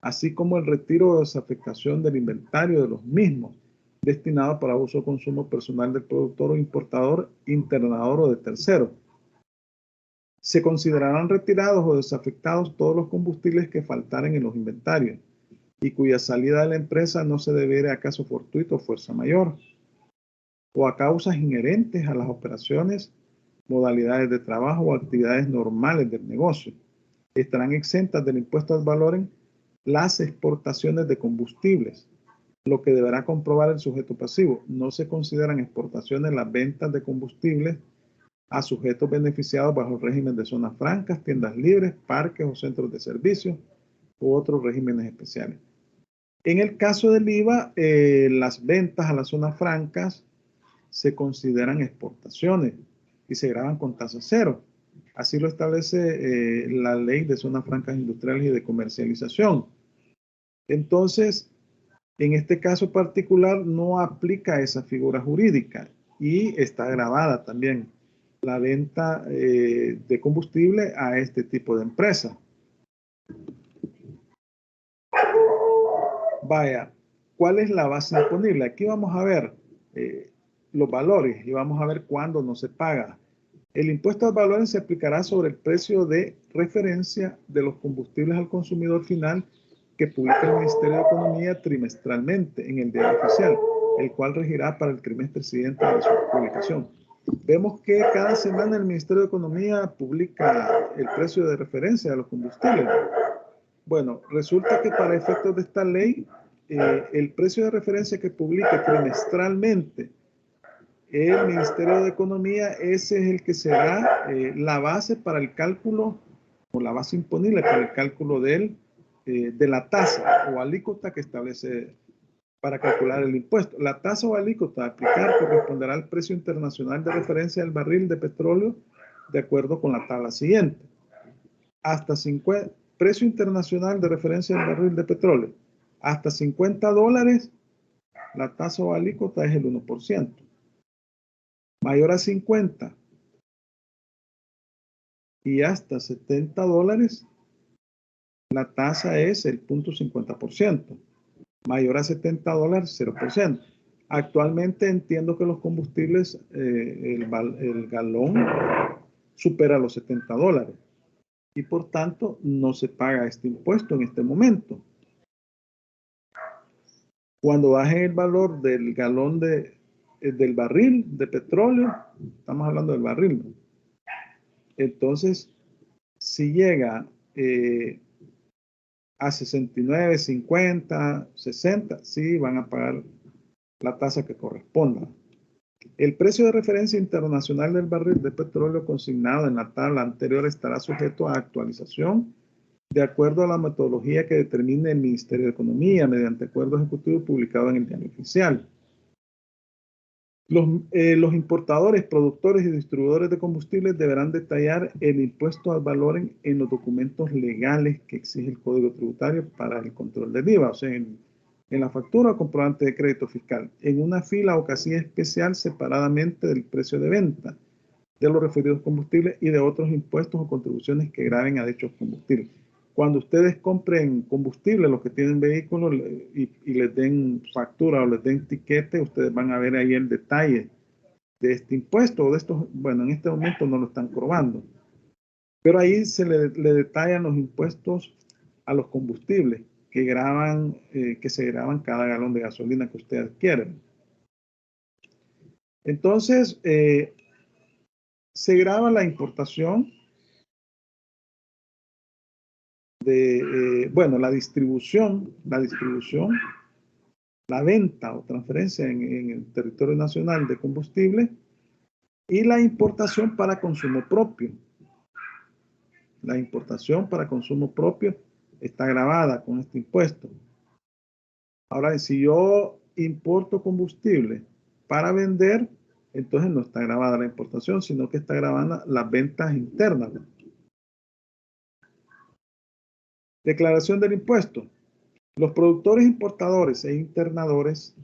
así como el retiro o desafectación del inventario de los mismos, destinado para uso o consumo personal del productor o importador, internador o de tercero. Se considerarán retirados o desafectados todos los combustibles que faltaren en los inventarios y cuya salida de la empresa no se debiere a caso fortuito o fuerza mayor, o a causas inherentes a las operaciones, modalidades de trabajo o actividades normales del negocio. Estarán exentas del impuesto al valor en las exportaciones de combustibles, lo que deberá comprobar el sujeto pasivo. No se consideran exportaciones las ventas de combustibles a sujetos beneficiados bajo el régimen de zonas francas, tiendas libres, parques o centros de servicio u otros regímenes especiales. En el caso del IVA, las ventas a las zonas francas se consideran exportaciones y se graban con tasa cero. Así lo establece la Ley de Zonas Francas Industriales y de Comercialización. Entonces, en este caso particular no aplica esa figura jurídica y está grabada también la venta de combustible a este tipo de empresa. Vaya, ¿cuál es la base imponible? Aquí vamos a ver los valores y vamos a ver cuándo no se paga. El impuesto al valor se aplicará sobre el precio de referencia de los combustibles al consumidor final que publica el Ministerio de Economía trimestralmente en el Diario Oficial, el cual regirá para el trimestre siguiente de su publicación. Vemos que cada semana el Ministerio de Economía publica el precio de referencia de los combustibles. Bueno, resulta que para efectos de esta ley, el precio de referencia que publica trimestralmente el Ministerio de Economía, ese es el que será la base para el cálculo, o la base imponible para el cálculo de la tasa o alícuota que establece para calcular el impuesto. La tasa o alícuota a aplicar corresponderá al precio internacional de referencia del barril de petróleo de acuerdo con la tabla siguiente. Hasta 50, precio internacional de referencia del barril de petróleo. Hasta $50, la tasa o alícuota es el 1%. Mayor a 50 y hasta $70, la tasa es el 0.50%. Mayor a $70, 0%. Actualmente entiendo que los combustibles, el galón supera los $70 y por tanto no se paga este impuesto en este momento. Cuando baje el valor del galón del barril de petróleo, estamos hablando del barril, ¿no? Entonces, si llega a 69, 50, 60, sí van a pagar la tasa que corresponda. El precio de referencia internacional del barril de petróleo consignado en la tabla anterior estará sujeto a actualización de acuerdo a la metodología que determine el Ministerio de Economía mediante acuerdo ejecutivo publicado en el Diario Oficial. Los importadores, productores y distribuidores de combustibles deberán detallar el impuesto al valor en los documentos legales que exige el Código Tributario para el control del IVA, o sea, en la factura o comprobante de crédito fiscal, en una fila o casilla especial separadamente del precio de venta de los referidos combustibles y de otros impuestos o contribuciones que graven a dichos combustibles. Cuando ustedes compren combustible, los que tienen vehículos y les den factura o les den tiquete, ustedes van a ver ahí el detalle de este impuesto o de estos, bueno, en este momento no lo están cobrando. Pero ahí se le detallan los impuestos a los combustibles que graban, que se graban cada galón de gasolina que usted adquiere. Entonces, se graba la importación bueno, la distribución, la venta o transferencia en el territorio nacional de combustible y la importación para consumo propio. La importación para consumo propio está gravada con este impuesto. Ahora, si yo importo combustible para vender, entonces no está gravada la importación, sino que está gravada las ventas internas. Declaración del impuesto. Los productores, importadores e internadores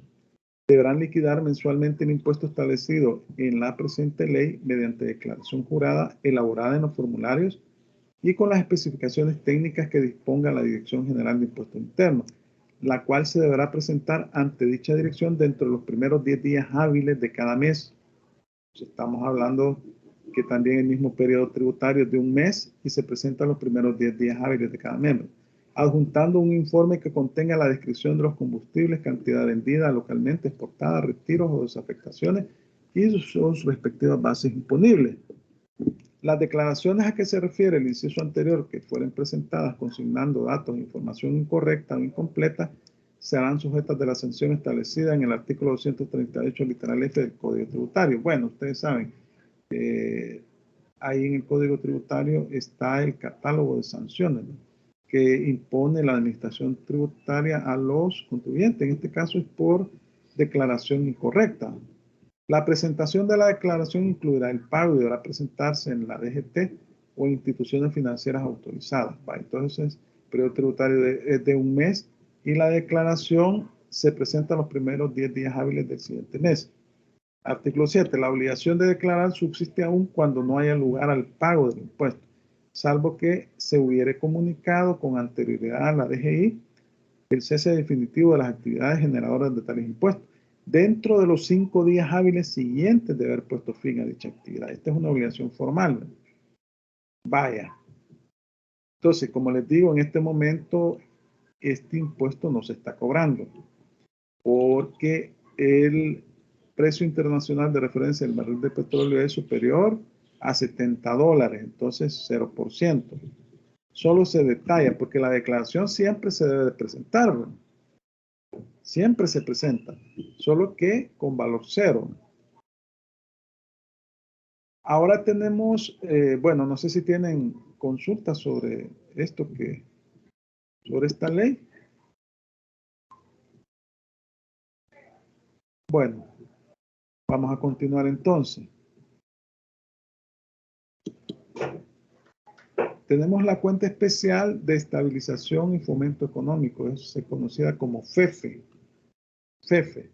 deberán liquidar mensualmente el impuesto establecido en la presente ley mediante declaración jurada elaborada en los formularios y con las especificaciones técnicas que disponga la Dirección General de Impuestos Internos, la cual se deberá presentar ante dicha dirección dentro de los primeros 10 días hábiles de cada mes. Estamos hablando que también el mismo periodo tributario es de un mes y se presenta los primeros 10 días hábiles de cada miembro, adjuntando un informe que contenga la descripción de los combustibles, cantidad vendida localmente, exportada, retiros o desafectaciones y sus respectivas bases imponibles. Las declaraciones a que se refiere el inciso anterior que fueren presentadas consignando datos e información incorrecta o incompleta serán sujetas de la sanción establecida en el artículo 238 literal F del Código Tributario. Bueno, ustedes saben, ahí en el Código Tributario está el catálogo de sanciones, ¿no?, que impone la administración tributaria a los contribuyentes. En este caso es por declaración incorrecta. La presentación de la declaración incluirá el pago y deberá presentarse en la DGT o en instituciones financieras autorizadas. Entonces, el periodo tributario es de un mes y la declaración se presenta los primeros 10 días hábiles del siguiente mes. Artículo 7. La obligación de declarar subsiste aún cuando no haya lugar al pago del impuesto, salvo que se hubiere comunicado con anterioridad a la DGI el cese definitivo de las actividades generadoras de tales impuestos dentro de los 5 días hábiles siguientes de haber puesto fin a dicha actividad. Esta es una obligación formal, ¿no? Vaya. Entonces, como les digo, en este momento este impuesto no se está cobrando porque el precio internacional de referencia del barril de petróleo es superior a $70, entonces 0%. Solo se detalla, porque la declaración siempre se debe de presentar, ¿no? Siempre se presenta, solo que con valor cero. Ahora tenemos, bueno, no sé si tienen consultas sobre esto sobre esta ley. Bueno, vamos a continuar entonces. Tenemos la cuenta especial de estabilización y fomento económico, es conocida como FEFE. FEFE.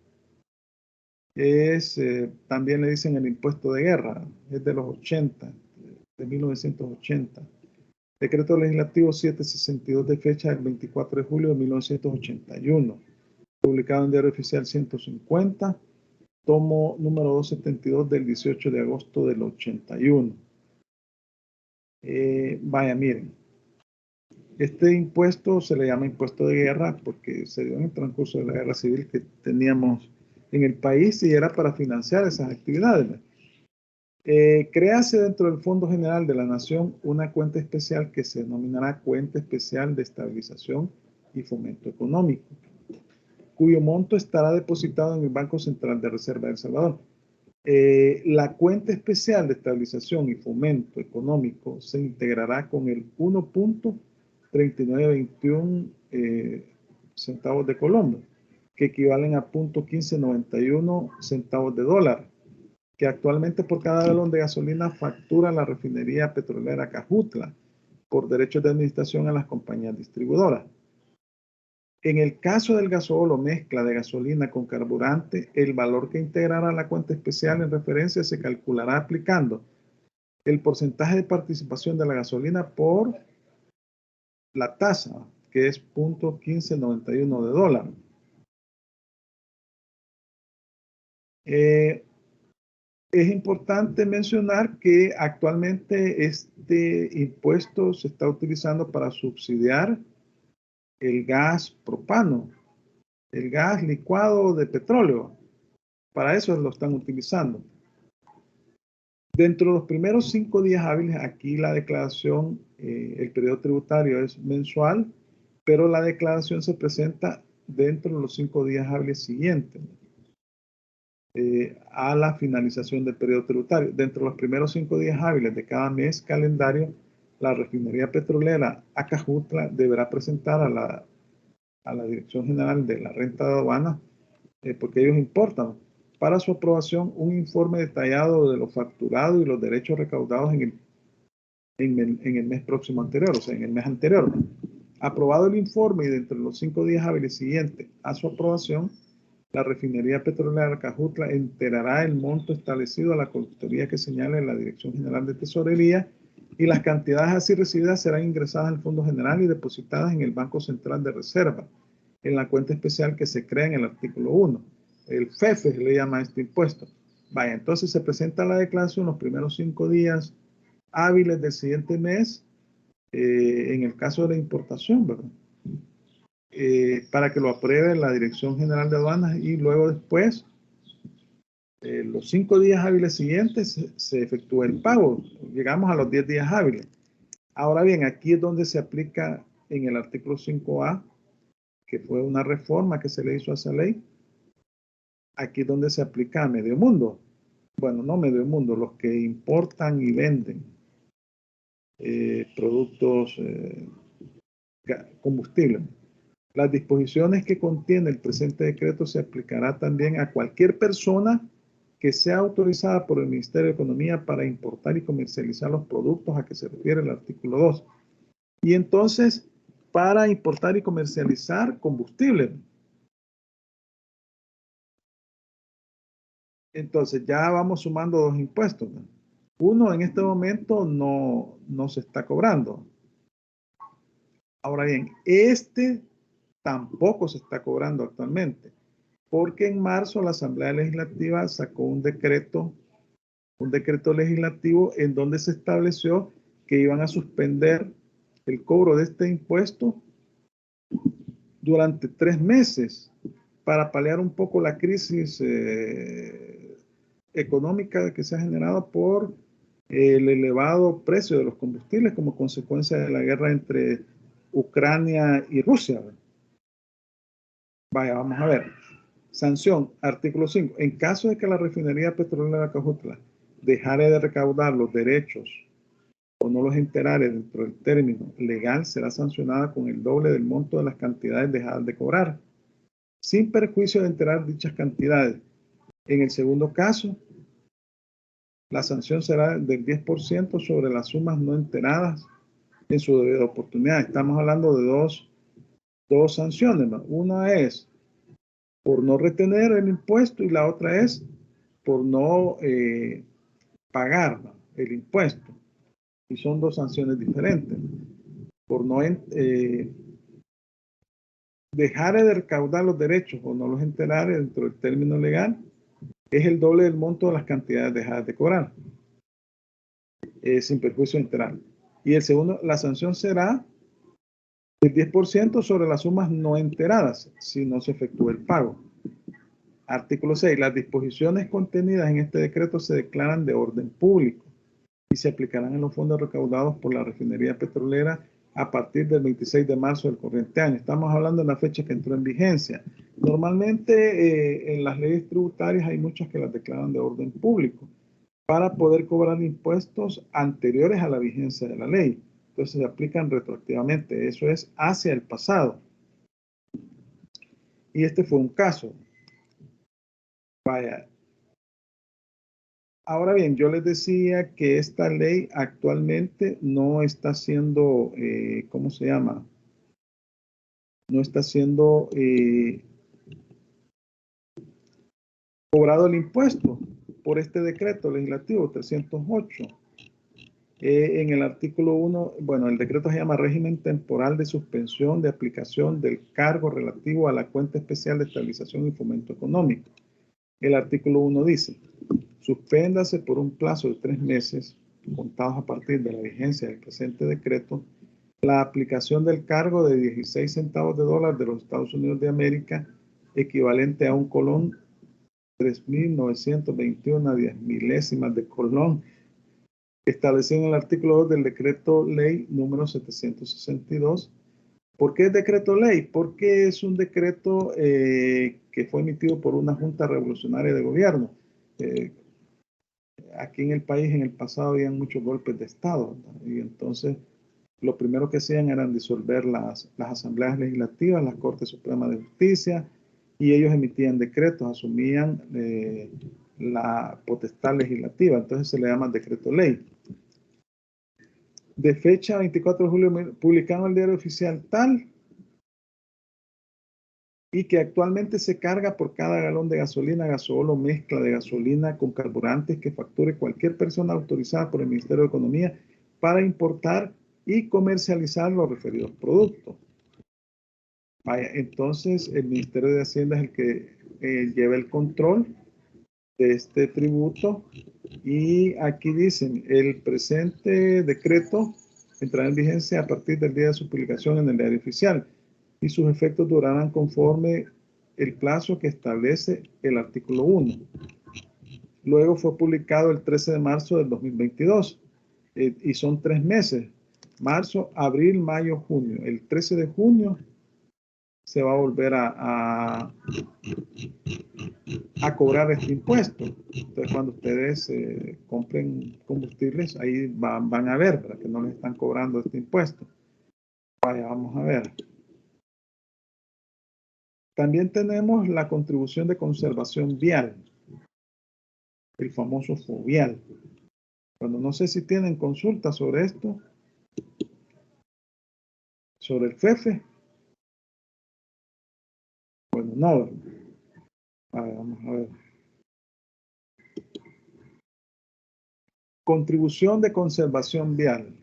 También le dicen el impuesto de guerra, es de los 80, de 1980. Decreto Legislativo 762 de fecha del 24 de julio de 1981, publicado en Diario Oficial 150, tomo número 272 del 18 de agosto del 81. Vaya, miren, este impuesto se le llama impuesto de guerra porque se dio en el transcurso de la guerra civil que teníamos en el país y era para financiar esas actividades. Créase dentro del Fondo General de la Nación una cuenta especial que se denominará Cuenta Especial de Estabilización y Fomento Económico, cuyo monto estará depositado en el Banco Central de Reserva de El Salvador. La cuenta especial de estabilización y fomento económico se integrará con el 1.3921 centavos de Colombia, que equivalen a 0.1591 centavos de dólar, que actualmente por cada galón de gasolina factura la refinería petrolera Cajutla por derechos de administración a las compañías distribuidoras. En el caso del gasol o mezcla de gasolina con carburante, el valor que integrará la cuenta especial en referencia se calculará aplicando el porcentaje de participación de la gasolina por la tasa, que es 0.1591 de dólar. Es importante mencionar que actualmente este impuesto se está utilizando para subsidiar el gas propano, el gas licuado de petróleo. Para eso lo están utilizando. Dentro de los primeros 5 días hábiles, aquí la declaración, el periodo tributario es mensual, pero la declaración se presenta dentro de los 5 días hábiles siguientes a la finalización del periodo tributario. Dentro de los primeros 5 días hábiles de cada mes calendario, la refinería petrolera Acajutla deberá presentar a la Dirección General de la Renta de Aduanas, porque ellos importan, para su aprobación un informe detallado de lo facturado y los derechos recaudados en el mes próximo anterior, o sea, en el mes anterior. Aprobado el informe y dentro de los 5 días hábiles siguientes a su aprobación, la refinería petrolera Acajutla enterará el monto establecido a la consultoría que señale la Dirección General de Tesorería y las cantidades así recibidas serán ingresadas al Fondo General y depositadas en el Banco Central de Reserva, en la cuenta especial que se crea en el artículo 1. El FEFE le llama a este impuesto. Vaya, entonces se presenta la declaración los primeros 5 días hábiles del siguiente mes, en el caso de la importación, ¿verdad? Para que lo apruebe la Dirección General de Aduanas y luego después, los 5 días hábiles siguientes, se efectúa el pago. Llegamos a los 10 días hábiles. Ahora bien, aquí es donde se aplica en el artículo 5A, que fue una reforma que se le hizo a esa ley. Aquí es donde se aplica a medio mundo. Bueno, no medio mundo, los que importan y venden productos, combustibles. Las disposiciones que contiene el presente decreto se aplicará también a cualquier persona que sea autorizada por el Ministerio de Economía para importar y comercializar los productos a que se refiere el artículo 2. Y entonces, para importar y comercializar combustible. Entonces, ya vamos sumando 2 impuestos, ¿no? Uno en este momento no se está cobrando. Ahora bien, este tampoco se está cobrando actualmente, porque en marzo la Asamblea Legislativa sacó un decreto legislativo en donde se estableció que iban a suspender el cobro de este impuesto durante 3 meses para paliar un poco la crisis económica que se ha generado por el elevado precio de los combustibles como consecuencia de la guerra entre Ucrania y Rusia. Vaya, vamos a ver. Sanción, artículo 5. En caso de que la refinería petrolera de Acajutla dejare de recaudar los derechos o no los enterare dentro del término legal, será sancionada con el doble del monto de las cantidades dejadas de cobrar, sin perjuicio de enterar dichas cantidades. En el segundo caso, la sanción será del 10% sobre las sumas no enteradas en su debida oportunidad. Estamos hablando de dos sanciones, ¿no? Una es por no retener el impuesto y la otra es por no pagar, ¿no?, el impuesto. Y son 2 sanciones diferentes. Por no dejar de recaudar los derechos o no los enterar dentro del término legal, es el doble del monto de las cantidades dejadas de cobrar, sin perjuicio de enterar. Y el segundo, la sanción será del 10% sobre las sumas no enteradas si no se efectúa el pago. Artículo 6. Las disposiciones contenidas en este decreto se declaran de orden público y se aplicarán en los fondos recaudados por la refinería petrolera a partir del 26 de marzo del corriente año. Estamos hablando de la fecha que entró en vigencia. Normalmente en las leyes tributarias hay muchas que las declaran de orden público para poder cobrar impuestos anteriores a la vigencia de la ley. Entonces se aplican retroactivamente. Eso es hacia el pasado. Y este fue un caso. Vaya. Ahora bien, yo les decía que esta ley actualmente no está siendo, ¿cómo se llama? No está siendo cobrado el impuesto por este decreto legislativo 308. En el artículo 1, bueno, el decreto se llama régimen temporal de suspensión de aplicación del cargo relativo a la cuenta especial de estabilización y fomento económico. El artículo 1 dice: suspéndase por un plazo de 3 meses, contados a partir de la vigencia del presente decreto, la aplicación del cargo de 16 centavos de dólar de los Estados Unidos de América, equivalente a un colón 3.921 10 milésimas de colón establecido en el artículo 2 del decreto ley número 762. ¿Por qué es decreto ley? Porque es un decreto que fue emitido por una junta revolucionaria de gobierno. Aquí en el país en el pasado habían muchos golpes de Estado, ¿verdad? Y entonces lo primero que hacían eran disolver las asambleas legislativas, las Cortes Supremas de Justicia, y ellos emitían decretos, asumían la potestad legislativa, entonces se le llama decreto ley. De fecha 24 de julio, publicado en el Diario Oficial tal, y que actualmente se carga por cada galón de gasolina, gasol o mezcla de gasolina con carburantes que facture cualquier persona autorizada por el Ministerio de Economía para importar y comercializar los referidos productos. Vaya, entonces el Ministerio de Hacienda es el que lleva el control de este tributo, y aquí dicen, el presente decreto entrará en vigencia a partir del día de su publicación en el Diario Oficial y sus efectos durarán conforme el plazo que establece el artículo 1. Luego fue publicado el 13 de marzo del 2022 y son 3 meses, marzo, abril, mayo, junio. El 13 de junio se va a volver a cobrar este impuesto. Entonces, cuando ustedes compren combustibles, ahí van a ver, ¿verdad?, que no les están cobrando este impuesto. Vaya, vamos a ver. También tenemos la contribución de conservación vial, el famoso FOVIAL. Bueno, no sé si tienen consultas sobre esto, sobre el FEFE. Bueno, no. Vamos a ver. Contribución de conservación vial.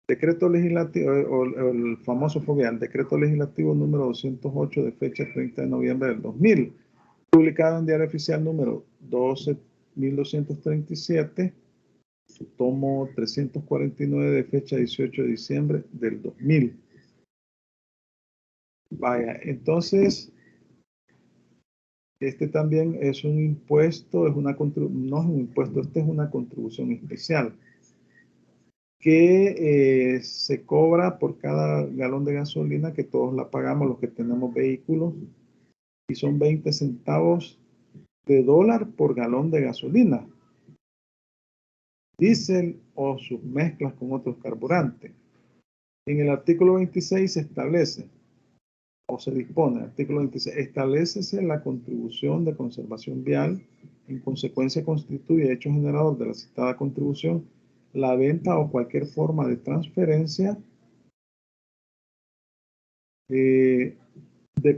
Decreto legislativo, o el famoso FOVIAL, decreto legislativo número 208 de fecha 30 de noviembre del 2000, publicado en Diario Oficial número 12.237, tomo 349 de fecha 18 de diciembre del 2000. Vaya, entonces, este también es un impuesto, no es un impuesto, este es una contribución especial que se cobra por cada galón de gasolina, que todos la pagamos los que tenemos vehículos, y son 20 centavos de dólar por galón de gasolina, diésel o sus mezclas con otros carburantes. En el artículo 26 se establece, o se dispone, artículo 26, establécese la contribución de conservación vial, en consecuencia constituye hecho generador de la citada contribución la venta o cualquier forma de transferencia de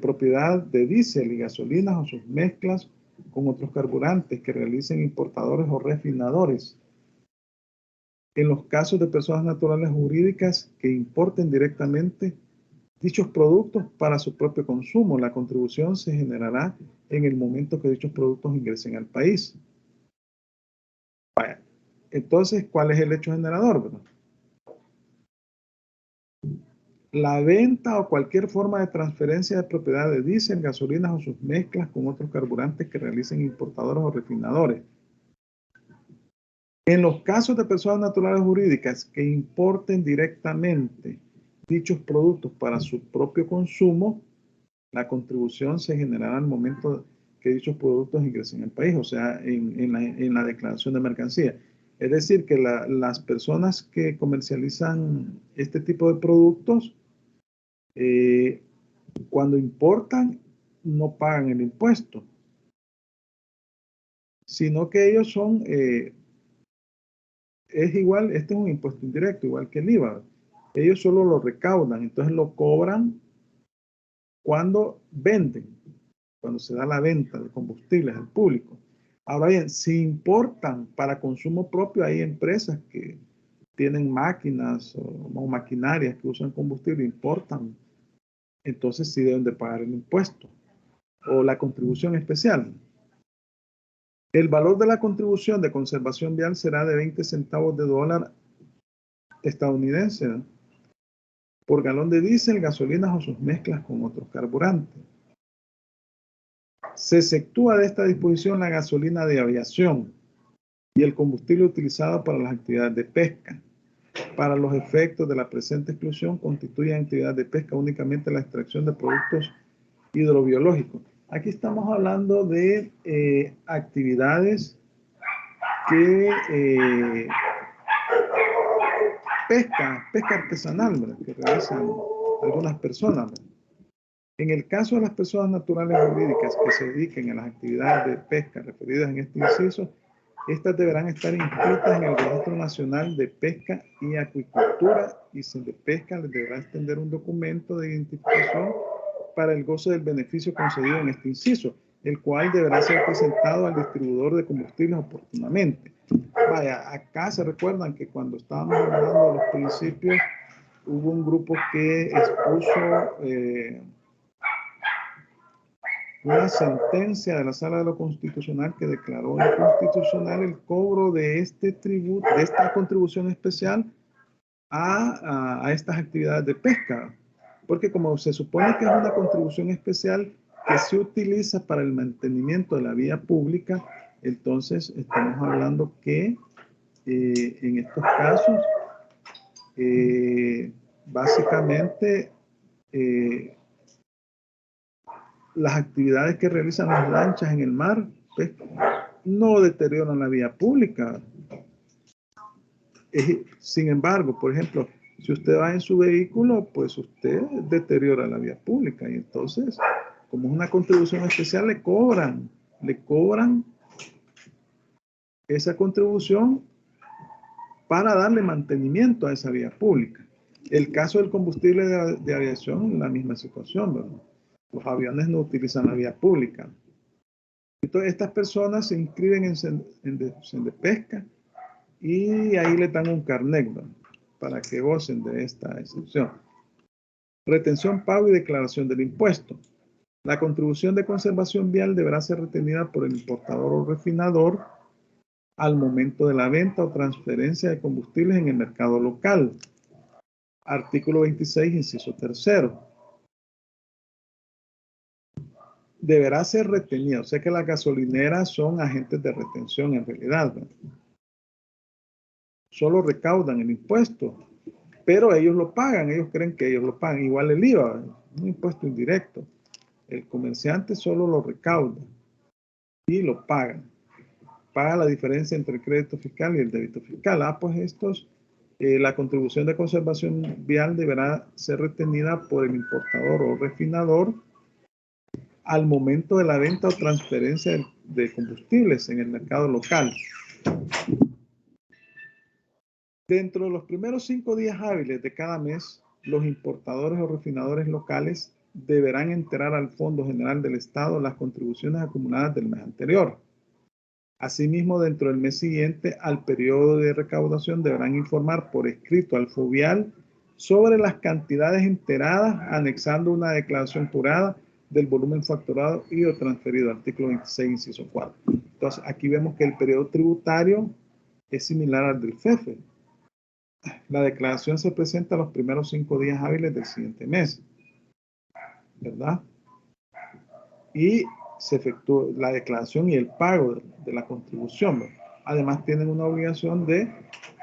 propiedad de diésel y gasolinas o sus mezclas con otros carburantes que realicen importadores o refinadores. En los casos de personas naturales jurídicas que importen directamente dichos productos para su propio consumo, la contribución se generará en el momento que dichos productos ingresen al país. Vaya. Entonces, ¿cuál es el hecho generador, verdad? La venta o cualquier forma de transferencia de propiedad de diésel, gasolinas o sus mezclas con otros carburantes que realicen importadores o refinadores. En los casos de personas naturales jurídicas que importen directamente dichos productos para su propio consumo, la contribución se generará al momento que dichos productos ingresen al país, o sea, en la declaración de mercancía. Es decir, que las personas que comercializan este tipo de productos, cuando importan, no pagan el impuesto, sino que ellos son, es igual, este es un impuesto indirecto, igual que el IVA. Ellos solo lo recaudan, entonces lo cobran cuando venden, cuando se da la venta de combustibles al público. Ahora bien, si importan para consumo propio, hay empresas que tienen máquinas o maquinarias que usan combustible, importan, entonces sí deben de pagar el impuesto o la contribución especial. El valor de la contribución de conservación vial será de 20 centavos de dólar estadounidense, ¿no?, por galón de diésel, gasolinas o sus mezclas con otros carburantes. Se exceptúa de esta disposición la gasolina de aviación, y el combustible utilizado para las actividades de pesca. Para los efectos de la presente exclusión, constituyen actividad de pesca únicamente la extracción de productos hidrobiológicos. Aquí estamos hablando de actividades que pesca artesanal, ¿verdad?, que realizan algunas personas, ¿verdad? En el caso de las personas naturales o jurídicas que se dediquen a las actividades de pesca referidas en este inciso, estas deberán estar inscritas en el Registro Nacional de Pesca y Acuicultura, y Sindepesca les deberá extender un documento de identificación para el goce del beneficio concedido en este inciso, el cual deberá ser presentado al distribuidor de combustibles oportunamente. Vaya, acá se recuerdan que cuando estábamos hablando de los principios, hubo un grupo que expuso una sentencia de la Sala de lo Constitucional que declaró inconstitucional el cobro de este tributo, de esta contribución especial a estas actividades de pesca, porque como se supone que es una contribución especial que se utiliza para el mantenimiento de la vía pública, entonces estamos hablando que en estos casos básicamente las actividades que realizan las lanchas en el mar pues, no deterioran la vía pública. Sin embargo, por ejemplo, si usted va en su vehículo, pues usted deteriora la vía pública, y entonces, como es una contribución especial, le cobran esa contribución para darle mantenimiento a esa vía pública. El caso del combustible de aviación, la misma situación, ¿verdad? Los aviones no utilizan la vía pública. Entonces, estas personas se inscriben en Sindepesca y ahí le dan un carnet, ¿no?, para que gocen de esta excepción. Retención, pago y declaración del impuesto. La contribución de conservación vial deberá ser retenida por el importador o refinador al momento de la venta o transferencia de combustibles en el mercado local. Artículo 26, inciso 3. Deberá ser retenida. O sea que las gasolineras son agentes de retención en realidad, ¿verdad? Solo recaudan el impuesto, pero ellos lo pagan, ellos creen que ellos lo pagan. Igual el IVA, ¿verdad?, un impuesto indirecto. El comerciante solo lo recauda y lo paga. Paga la diferencia entre el crédito fiscal y el débito fiscal. Pues estos, la contribución de conservación vial deberá ser retenida por el importador o refinador al momento de la venta o transferencia de combustibles en el mercado local. Dentro de los primeros 5 días hábiles de cada mes, los importadores o refinadores locales deberán enterar al Fondo General del Estado las contribuciones acumuladas del mes anterior. Asimismo, dentro del mes siguiente al periodo de recaudación deberán informar por escrito al FOVIAL sobre las cantidades enteradas, anexando una declaración jurada del volumen facturado y o transferido, artículo 26, inciso 4. Entonces, aquí vemos que el periodo tributario es similar al del FEFE. La declaración se presenta los primeros 5 días hábiles del siguiente mes, ¿verdad? Y se efectúa la declaración y el pago de la contribución, ¿verdad? Además, tienen una obligación de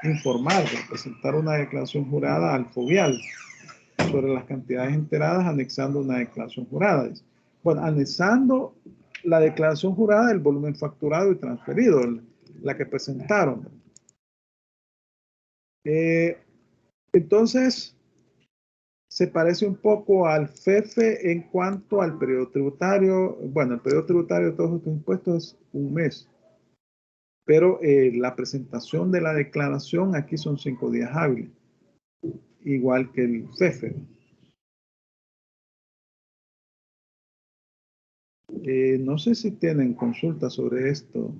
informar, de presentar una declaración jurada al FOVIAL sobre las cantidades enteradas, anexando una declaración jurada. Bueno, anexando la declaración jurada del volumen facturado y transferido, la que presentaron. Entonces, se parece un poco al FEFE en cuanto al periodo tributario. Bueno, el periodo tributario de todos estos impuestos es un mes, pero la presentación de la declaración aquí son 5 días hábiles, igual que el FEFE. No sé si tienen consultas sobre esto,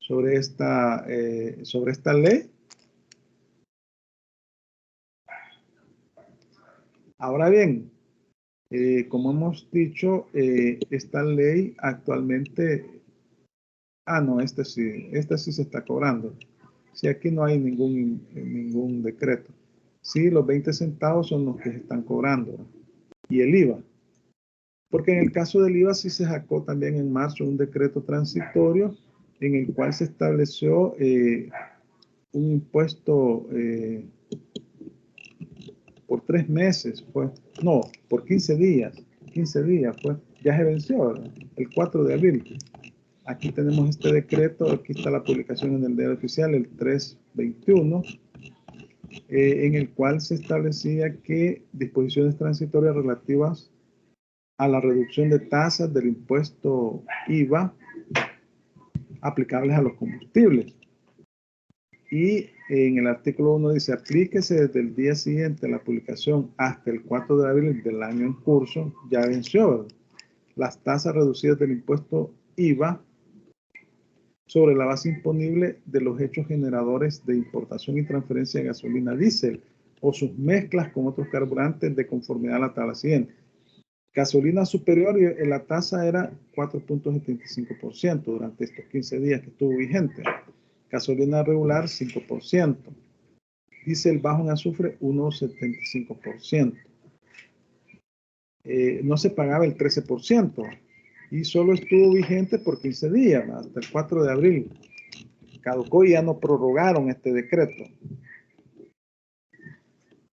sobre esta ley. Ahora bien, como hemos dicho, esta ley actualmente, no, este sí se está cobrando. Sí, aquí no hay ningún decreto. Sí, los 20 centavos son los que se están cobrando, y el IVA. Porque en el caso del IVA sí se sacó también en marzo un decreto transitorio en el cual se estableció un impuesto por 3 meses, pues, no, por 15 días, pues, ya se venció, ¿verdad? El 4 de abril. Aquí tenemos este decreto, aquí está la publicación en el diario oficial, el 321, en el cual se establecía que disposiciones transitorias relativas a la reducción de tasas del impuesto IVA aplicables a los combustibles. Y en el artículo 1 dice, aplíquese desde el día siguiente a la publicación hasta el 4 de abril del año en curso, ya venció, ¿verdad? Las tasas reducidas del impuesto IVA sobre la base imponible de los hechos generadores de importación y transferencia de gasolina diésel o sus mezclas con otros carburantes de conformidad a la tabla siguiente. Gasolina superior, la tasa era 4.75% durante estos 15 días que estuvo vigente. Gasolina regular, 5%. Diésel bajo en azufre, 1.75%. No se pagaba el 13% y solo estuvo vigente por 15 días, hasta el 4 de abril. Caducó y ya no prorrogaron este decreto.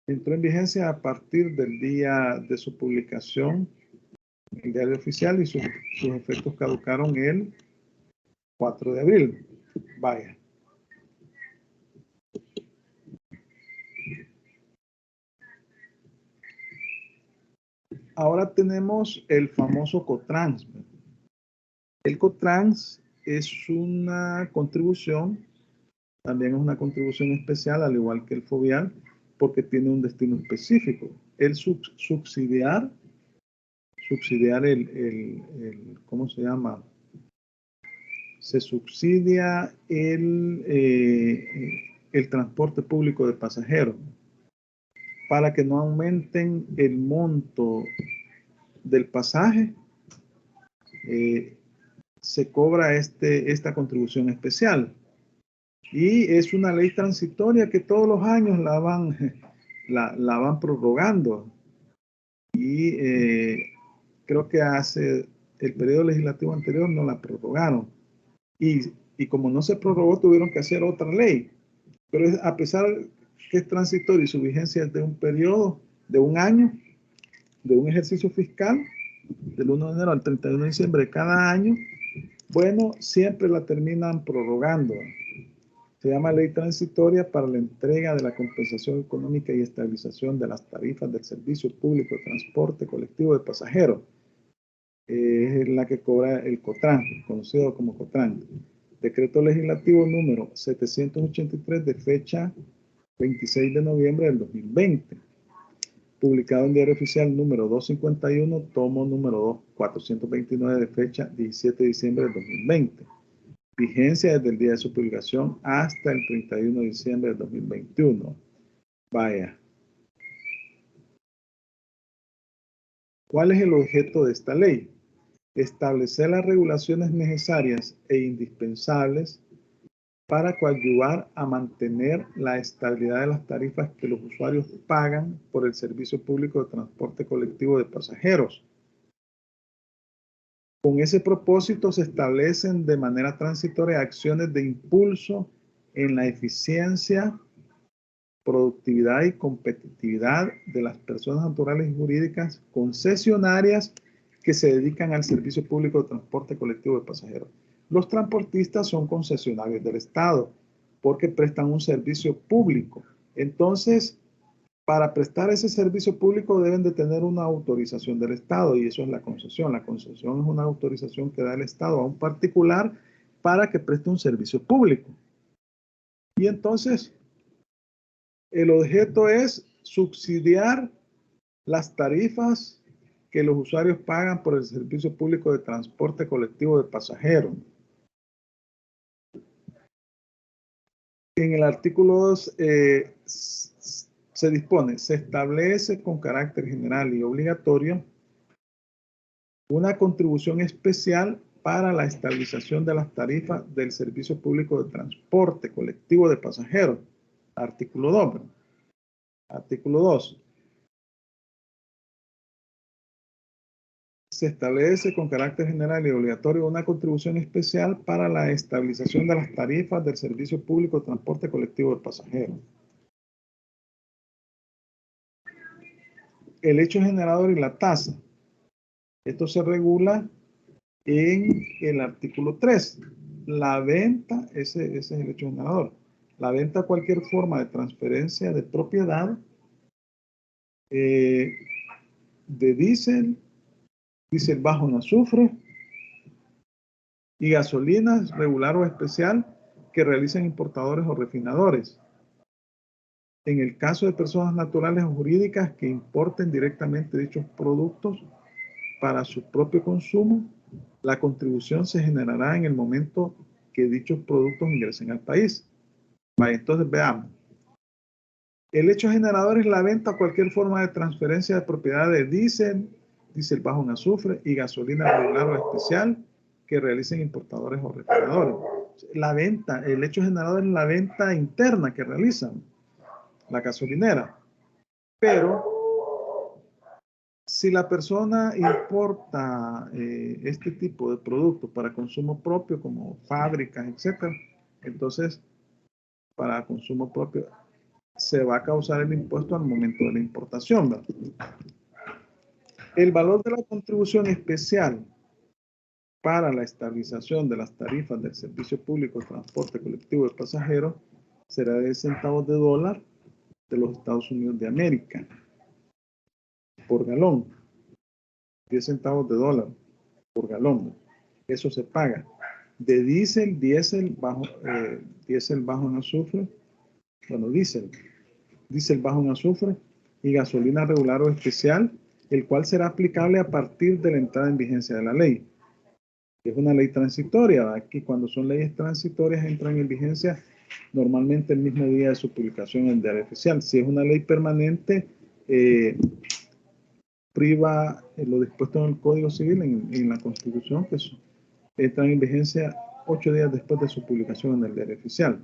Entró en vigencia a partir del día de su publicación en el diario oficial y sus efectos caducaron el 4 de abril. Vaya. Ahora tenemos el famoso Cotrans. El Cotrans es una contribución, también es una contribución especial, al igual que el Fovial, porque tiene un destino específico. El subsidiar ¿cómo se llama? Se subsidia el transporte público de pasajeros para que no aumenten el monto del pasaje. Se cobra esta contribución especial y es una ley transitoria que todos los años la van prorrogando y creo que hace el periodo legislativo anterior no la prorrogaron y como no se prorrogó tuvieron que hacer otra ley, pero a pesar que es transitorio y su vigencia es de un periodo de un año, de un ejercicio fiscal del 1 de enero al 31 de diciembre de cada año, bueno, siempre la terminan prorrogando. Se llama ley transitoria para la entrega de la compensación económica y estabilización de las tarifas del servicio público de transporte colectivo de pasajeros. Es la que cobra el COTRAN, conocido como COTRAN. Decreto legislativo número 783 de fecha 26 de noviembre del 2020. Publicado en Diario Oficial número 251, tomo número 429 de fecha 17 de diciembre del 2020. Vigencia desde el día de su publicación hasta el 31 de diciembre del 2021. Vaya. ¿Cuál es el objeto de esta ley? Establecer las regulaciones necesarias e indispensables para coadyuvar a mantener la estabilidad de las tarifas que los usuarios pagan por el servicio público de transporte colectivo de pasajeros. Con ese propósito se establecen de manera transitoria acciones de impulso en la eficiencia, productividad y competitividad de las personas naturales y jurídicas concesionarias que se dedican al servicio público de transporte colectivo de pasajeros. Los transportistas son concesionarios del Estado porque prestan un servicio público. Entonces, para prestar ese servicio público deben de tener una autorización del Estado y eso es la concesión. La concesión es una autorización que da el Estado a un particular para que preste un servicio público. Y entonces, el objeto es subsidiar las tarifas que los usuarios pagan por el servicio público de transporte colectivo de pasajeros. En el artículo 2 se dispone, se establece con carácter general y obligatorio una contribución especial para la estabilización de las tarifas del servicio público de transporte colectivo de pasajeros. Artículo 2. Artículo 2. se establece con carácter general y obligatorio una contribución especial para la estabilización de las tarifas del servicio público de transporte colectivo de pasajeros. El hecho generador y la tasa. Esto se regula en el artículo 3. La venta, ese es el hecho generador. La venta, cualquier forma de transferencia de propiedad de diésel bajo en azufre y gasolina regular o especial que realicen importadores o refinadores. En el caso de personas naturales o jurídicas que importen directamente dichos productos para su propio consumo, la contribución se generará en el momento que dichos productos ingresen al país. Vale, entonces veamos. El hecho generador es la venta o cualquier forma de transferencia de propiedad de diésel bajo en azufre y gasolina regular o especial que realicen importadores o refinadores. La venta, el hecho generador es la venta interna que realizan la gasolinera. Pero si la persona importa este tipo de productos para consumo propio, como fábricas, etc., entonces para consumo propio se va a causar el impuesto al momento de la importación, ¿verdad? El valor de la contribución especial para la estabilización de las tarifas del servicio público de transporte colectivo de pasajeros será de centavos de dólar de los Estados Unidos de América por galón. 10 centavos de dólar por galón. Eso se paga. De diésel bajo en azufre, bueno, diésel bajo en azufre y gasolina regular o especial, el cual será aplicable a partir de la entrada en vigencia de la ley. Es una ley transitoria, ¿verdad? Que cuando son leyes transitorias entran en vigencia normalmente el mismo día de su publicación en el diario oficial. Si es una ley permanente, priva lo dispuesto en el Código Civil, en la Constitución, que entran en vigencia 8 días después de su publicación en el diario oficial.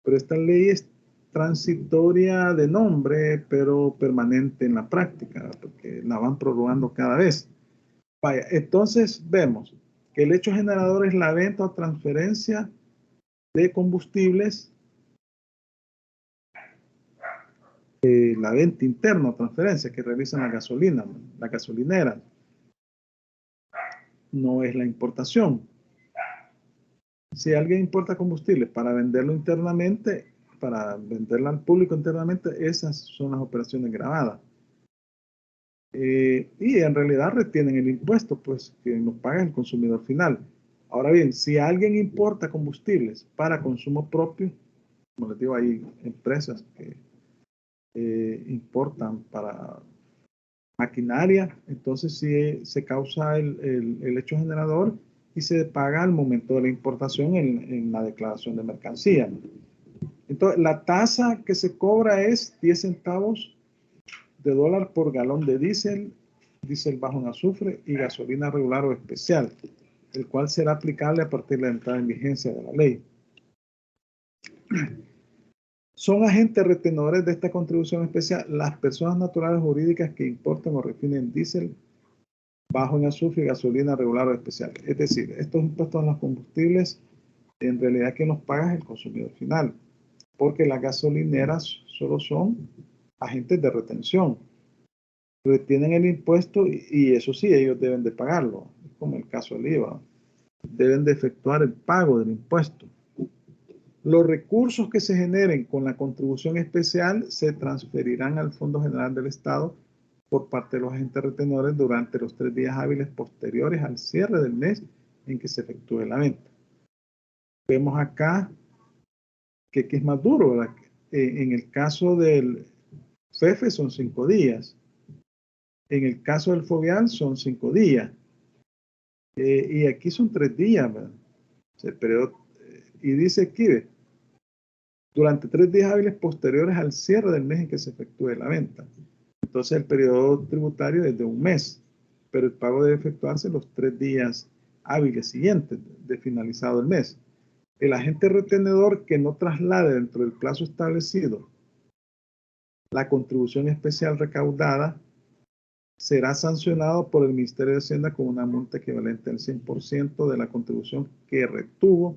Pero esta ley es transitoria de nombre, pero permanente en la práctica, porque la van prorrogando cada vez. Vaya, entonces vemos que el hecho generador es la venta o transferencia de combustibles, la venta interna o transferencia que realizan la gasolina, la gasolinera. No es la importación. Si alguien importa combustible para venderlo internamente, para venderlo al público internamente, esas son las operaciones grabadas. Y en realidad retienen el impuesto, pues que lo paga el consumidor final. Ahora bien, si alguien importa combustibles para consumo propio, como les digo, hay empresas que importan para maquinaria, entonces sí se causa el hecho generador y se paga al momento de la importación en la declaración de mercancía. Entonces, la tasa que se cobra es 10 centavos de dólar por galón de diésel bajo en azufre y gasolina regular o especial, el cual será aplicable a partir de la entrada en vigencia de la ley. Son agentes retenedores de esta contribución especial las personas naturales jurídicas que importen o refinen diésel bajo en azufre y gasolina regular o especial. Es decir, estos impuestos a los combustibles, en realidad quien los paga es el consumidor final, porque las gasolineras solo son agentes de retención. Retienen el impuesto y eso sí, ellos deben de pagarlo, como el caso del IVA. Deben de efectuar el pago del impuesto. Los recursos que se generen con la contribución especial se transferirán al Fondo General del Estado por parte de los agentes retenedores durante los 3 días hábiles posteriores al cierre del mes en que se efectúe la venta. Vemos acá que es más duro, ¿verdad? En el caso del FEFE son 5 días. En el caso del FOBIAL son 5 días. Y aquí son 3 días, ¿verdad? El periodo, y dice aquí, durante 3 días hábiles posteriores al cierre del mes en que se efectúe la venta. Entonces el periodo tributario es de 1 mes, pero el pago debe efectuarse los 3 días hábiles siguientes de finalizado el mes. El agente retenedor que no traslade dentro del plazo establecido la contribución especial recaudada será sancionado por el Ministerio de Hacienda con una multa equivalente al 100% de la contribución que retuvo,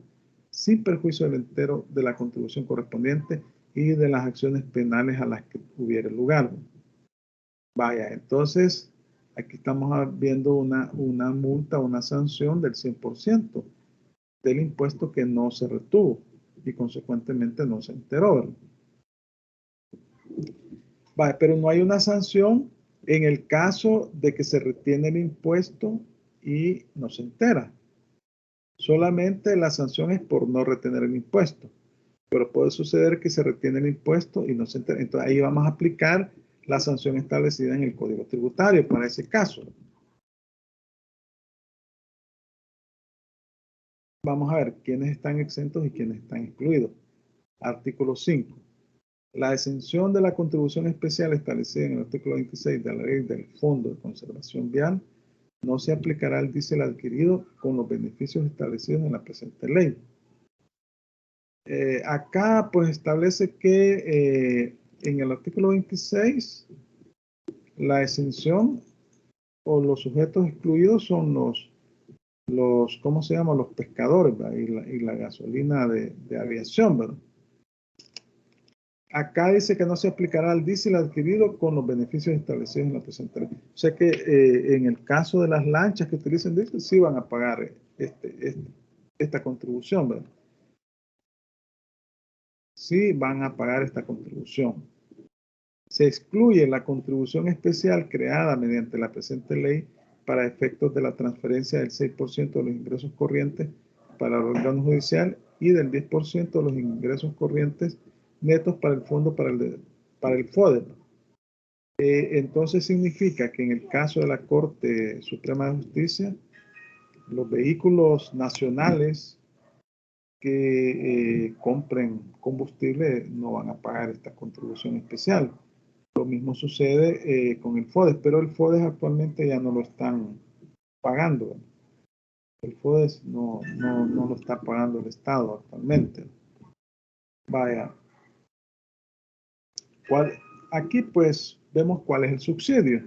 sin perjuicio del entero de la contribución correspondiente y de las acciones penales a las que hubiera lugar. Vaya, entonces, aquí estamos viendo una multa, una sanción del 100% del impuesto que no se retuvo y consecuentemente no se enteró, ¿verdad? Vale, pero no hay una sanción en el caso de que se retiene el impuesto y no se entera. Solamente la sanción es por no retener el impuesto. Pero puede suceder que se retiene el impuesto y no se entera. Entonces ahí vamos a aplicar la sanción establecida en el Código Tributario para ese caso. Vamos a ver quiénes están exentos y quiénes están excluidos. Artículo 5. La exención de la contribución especial establecida en el artículo 26 de la ley del Fondo de Conservación Vial no se aplicará al diésel adquirido con los beneficios establecidos en la presente ley. Acá pues establece que en el artículo 26 la exención o los sujetos excluidos son los ¿cómo se llama? Los pescadores, ¿verdad? Y la gasolina de aviación, ¿verdad? Acá dice que no se aplicará al diésel adquirido con los beneficios establecidos en la presente ley. O sea que en el caso de las lanchas que utilicen diésel, sí van a pagar esta contribución, ¿verdad? Sí van a pagar esta contribución. Se excluye la contribución especial creada mediante la presente ley para efectos de la transferencia del 6% de los ingresos corrientes para el órgano judicial y del 10% de los ingresos corrientes netos para el fondo para el FODE. Entonces significa que en el caso de la Corte Suprema de Justicia, los vehículos nacionales que compren combustible no van a pagar esta contribución especial. Lo mismo sucede con el FODES, pero el FODES actualmente ya no lo están pagando. El FODES no lo está pagando el Estado actualmente. Vaya. Aquí pues vemos cuál es el subsidio.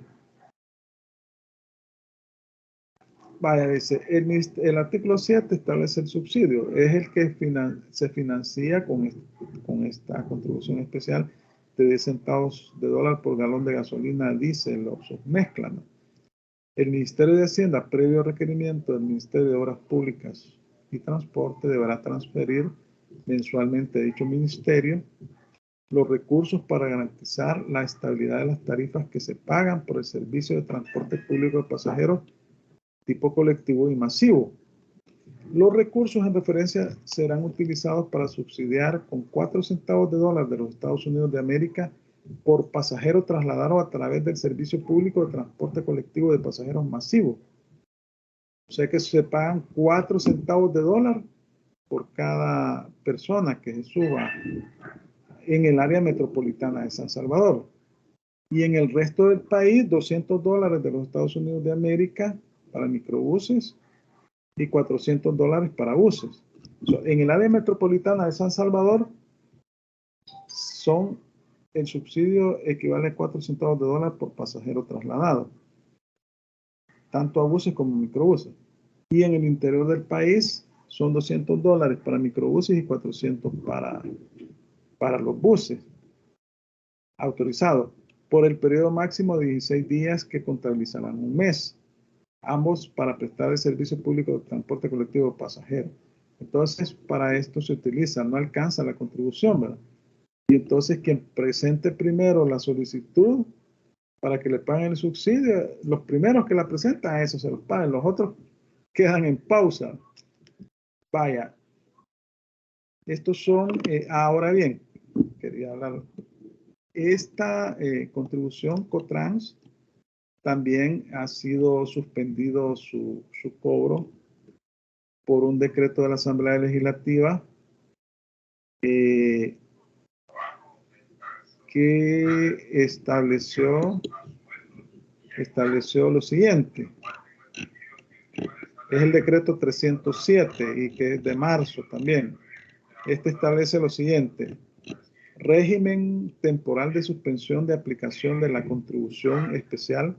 Vaya, dice, el artículo 7 establece el subsidio. Es el que se financia con esta contribución especial de 10 centavos de dólar por galón de gasolina, diésel o submezcla, ¿no? El Ministerio de Hacienda, previo requerimiento del Ministerio de Obras Públicas y Transporte, deberá transferir mensualmente a dicho ministerio los recursos para garantizar la estabilidad de las tarifas que se pagan por el servicio de transporte público de pasajeros tipo colectivo y masivo. Los recursos en referencia serán utilizados para subsidiar con 4 centavos de dólar de los Estados Unidos de América por pasajero trasladado a través del servicio público de transporte colectivo de pasajeros masivo. O sea que se pagan 4 centavos de dólar por cada persona que se suba en el área metropolitana de San Salvador. Y en el resto del país, 200 dólares de los Estados Unidos de América para microbuses y 400 dólares para buses. En el área metropolitana de San Salvador, el subsidio equivale a 4 centavos de dólar por pasajero trasladado, tanto a buses como microbuses. Y en el interior del país son 200 dólares para microbuses y 400 para los buses autorizados por el periodo máximo de 16 días que contabilizarán un mes, ambos para prestar el servicio público de transporte colectivo de pasajeros. Entonces, para esto se utiliza, no alcanza la contribución, ¿verdad? Y entonces quien presente primero la solicitud para que le paguen el subsidio, los primeros que la presentan, a eso se los pagan, los otros quedan en pausa. Vaya, estos son, ahora bien, quería hablar, esta contribución Cotrans también ha sido suspendido su cobro por un decreto de la Asamblea Legislativa que estableció lo siguiente. Es el decreto 307 y que es de marzo también. Este establece lo siguiente. Régimen temporal de suspensión de aplicación de la contribución especial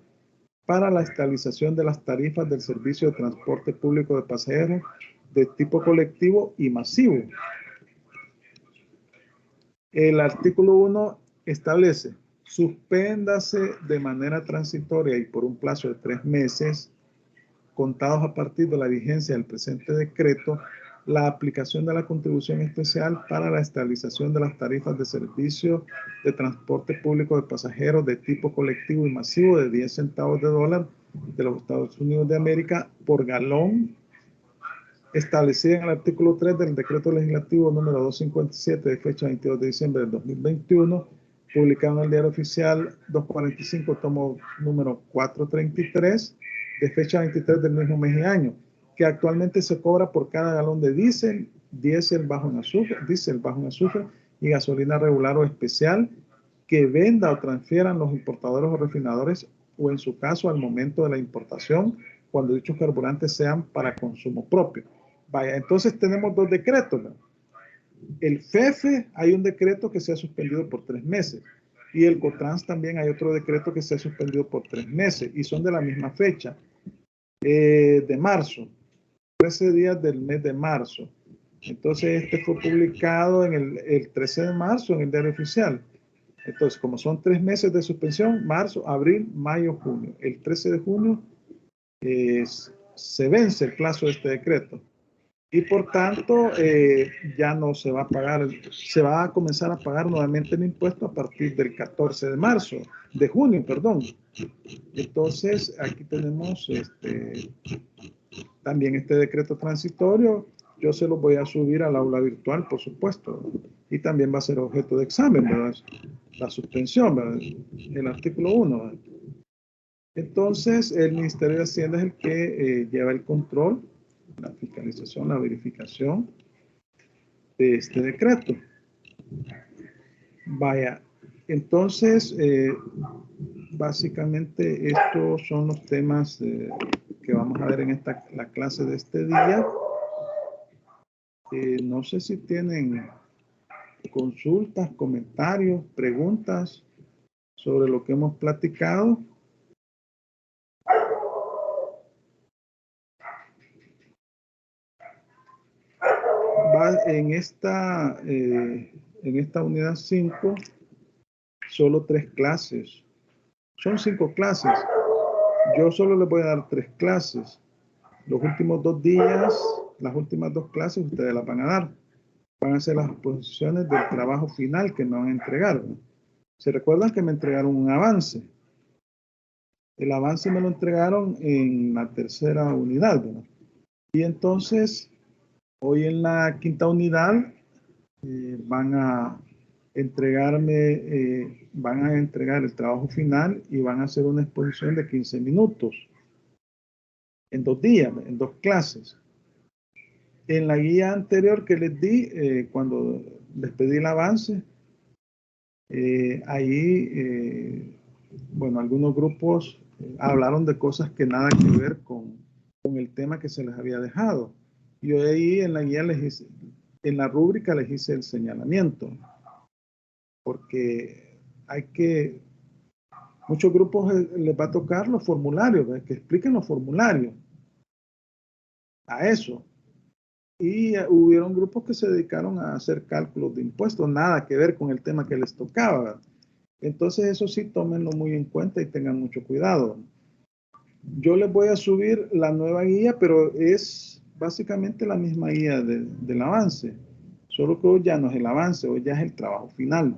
para la estabilización de las tarifas del servicio de transporte público de pasajeros de tipo colectivo y masivo. El artículo 1 establece: suspéndase de manera transitoria y por un plazo de 3 meses, contados a partir de la vigencia del presente decreto, la aplicación de la contribución especial para la estabilización de las tarifas de servicio de transporte público de pasajeros de tipo colectivo y masivo de 10 centavos de dólar de los Estados Unidos de América por galón, establecida en el artículo 3 del decreto legislativo número 257 de fecha 22 de diciembre del 2021, publicado en el Diario Oficial 245, tomo número 433, de fecha 23 del mismo mes y año, que actualmente se cobra por cada galón de diésel bajo en azufre y gasolina regular o especial que venda o transfieran los importadores o refinadores, o en su caso al momento de la importación, cuando dichos carburantes sean para consumo propio. Vaya, entonces tenemos dos decretos, ¿no? El FEFE, hay un decreto que se ha suspendido por 3 meses. Y el COTRANS también hay otro decreto que se ha suspendido por 3 meses. Y son de la misma fecha, de marzo. 13 días del mes de marzo. Entonces, este fue publicado en el 13 de marzo en el Diario Oficial. Entonces, como son 3 meses de suspensión, marzo, abril, mayo, junio. El 13 de junio se vence el plazo de este decreto. Y por tanto, ya no se va a pagar, se va a comenzar a pagar nuevamente el impuesto a partir del 14 de junio, perdón. Entonces, aquí tenemos también este decreto transitorio. Yo se lo voy a subir al aula virtual, por supuesto. Y también va a ser objeto de examen, ¿verdad? La suspensión, ¿verdad? El artículo 1, ¿verdad? Entonces, el Ministerio de Hacienda es el que lleva el control, la fiscalización, la verificación de este decreto. Vaya, entonces, básicamente estos son los temas que vamos a ver en la clase de este día. No sé si tienen consultas, comentarios, preguntas sobre lo que hemos platicado. En esta unidad 5, solo 3 clases. Son 5 clases. Yo solo les voy a dar 3 clases. Los últimos 2 días, las últimas 2 clases, ustedes las van a dar. Van a ser las exposiciones del trabajo final que me van a entregar, ¿no? ¿Se recuerdan que me entregaron un avance? El avance me lo entregaron en la 3ª unidad, ¿verdad? Y entonces, hoy en la 5ª unidad van a entregar el trabajo final y van a hacer una exposición de 15 minutos en 2 días, en 2 clases. En la guía anterior que les di, cuando les pedí el avance, ahí, bueno, algunos grupos hablaron de cosas que nada que ver con el tema que se les había dejado. Yo ahí en la guía en la rúbrica les hice el señalamiento, porque muchos grupos les va a tocar los formularios, ¿ves? Que expliquen los formularios a eso. Y hubieron grupos que se dedicaron a hacer cálculos de impuestos, nada que ver con el tema que les tocaba, ¿verdad? Entonces eso sí, tómenlo muy en cuenta y tengan mucho cuidado. Yo les voy a subir la nueva guía, pero es básicamente la misma guía del avance, solo que hoy ya no es el avance, hoy ya es el trabajo final.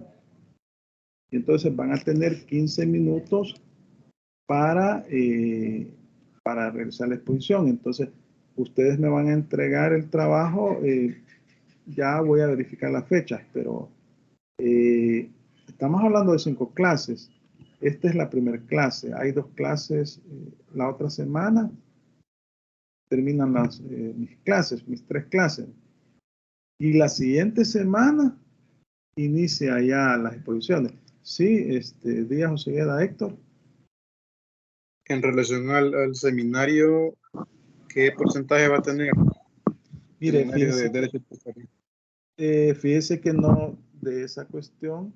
Y entonces van a tener 15 minutos para realizar la exposición. Entonces, ustedes me van a entregar el trabajo, ya voy a verificar las fechas, pero estamos hablando de 5 clases. Esta es la primera clase. Hay 2 clases la otra semana. Terminan mis clases, mis 3 clases. Y la siguiente semana inicia ya las exposiciones. Sí, Díaz Osegueda, Héctor. En relación al seminario, ¿qué porcentaje va a tener? Mire, Seminario de Derecho Tributario. Fíjese que no, de esa cuestión,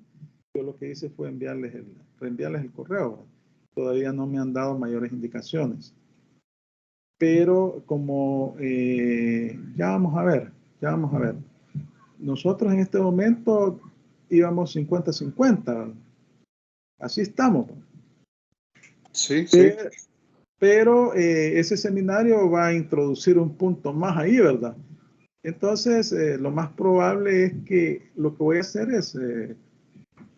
yo lo que hice fue reenviarles el correo. todavía no me han dado mayores indicaciones. Pero como ya vamos a ver. Nosotros en este momento íbamos 50-50. Así estamos. Sí, sí. Pero ese seminario va a introducir un punto más ahí, ¿verdad? Entonces, lo más probable es que lo que voy a hacer es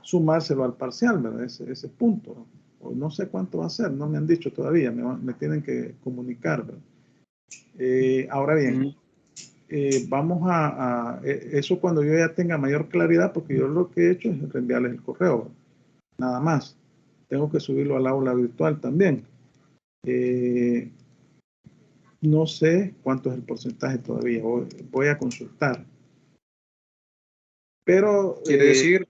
sumárselo al parcial, ¿verdad? Ese punto. O no sé cuánto va a ser, no me han dicho todavía, me tienen que comunicar, ¿verdad? Ahora bien, vamos eso cuando yo ya tenga mayor claridad, porque yo lo que he hecho es reenviarles el correo, nada más. Tengo que subirlo al aula virtual también. No sé cuánto es el porcentaje todavía, voy a consultar. Pero Quiere decir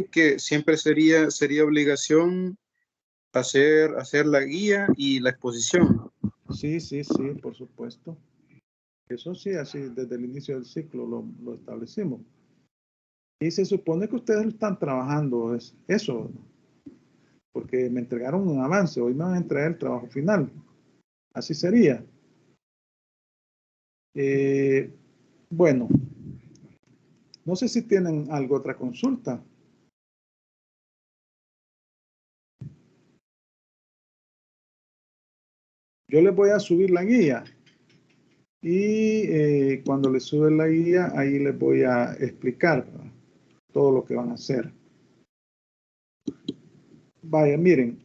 que siempre sería obligación hacer la guía y la exposición. sí, por supuesto. Eso sí, así desde el inicio del ciclo lo establecimos. Y se supone que ustedes lo están trabajando eso, porque me entregaron un avance, hoy me van a entregar el trabajo final. Así sería. Bueno, no sé si tienen otra consulta. Yo les voy a subir la guía y cuando les sube la guía, ahí les voy a explicar, ¿verdad?, todo lo que van a hacer. Vaya, miren,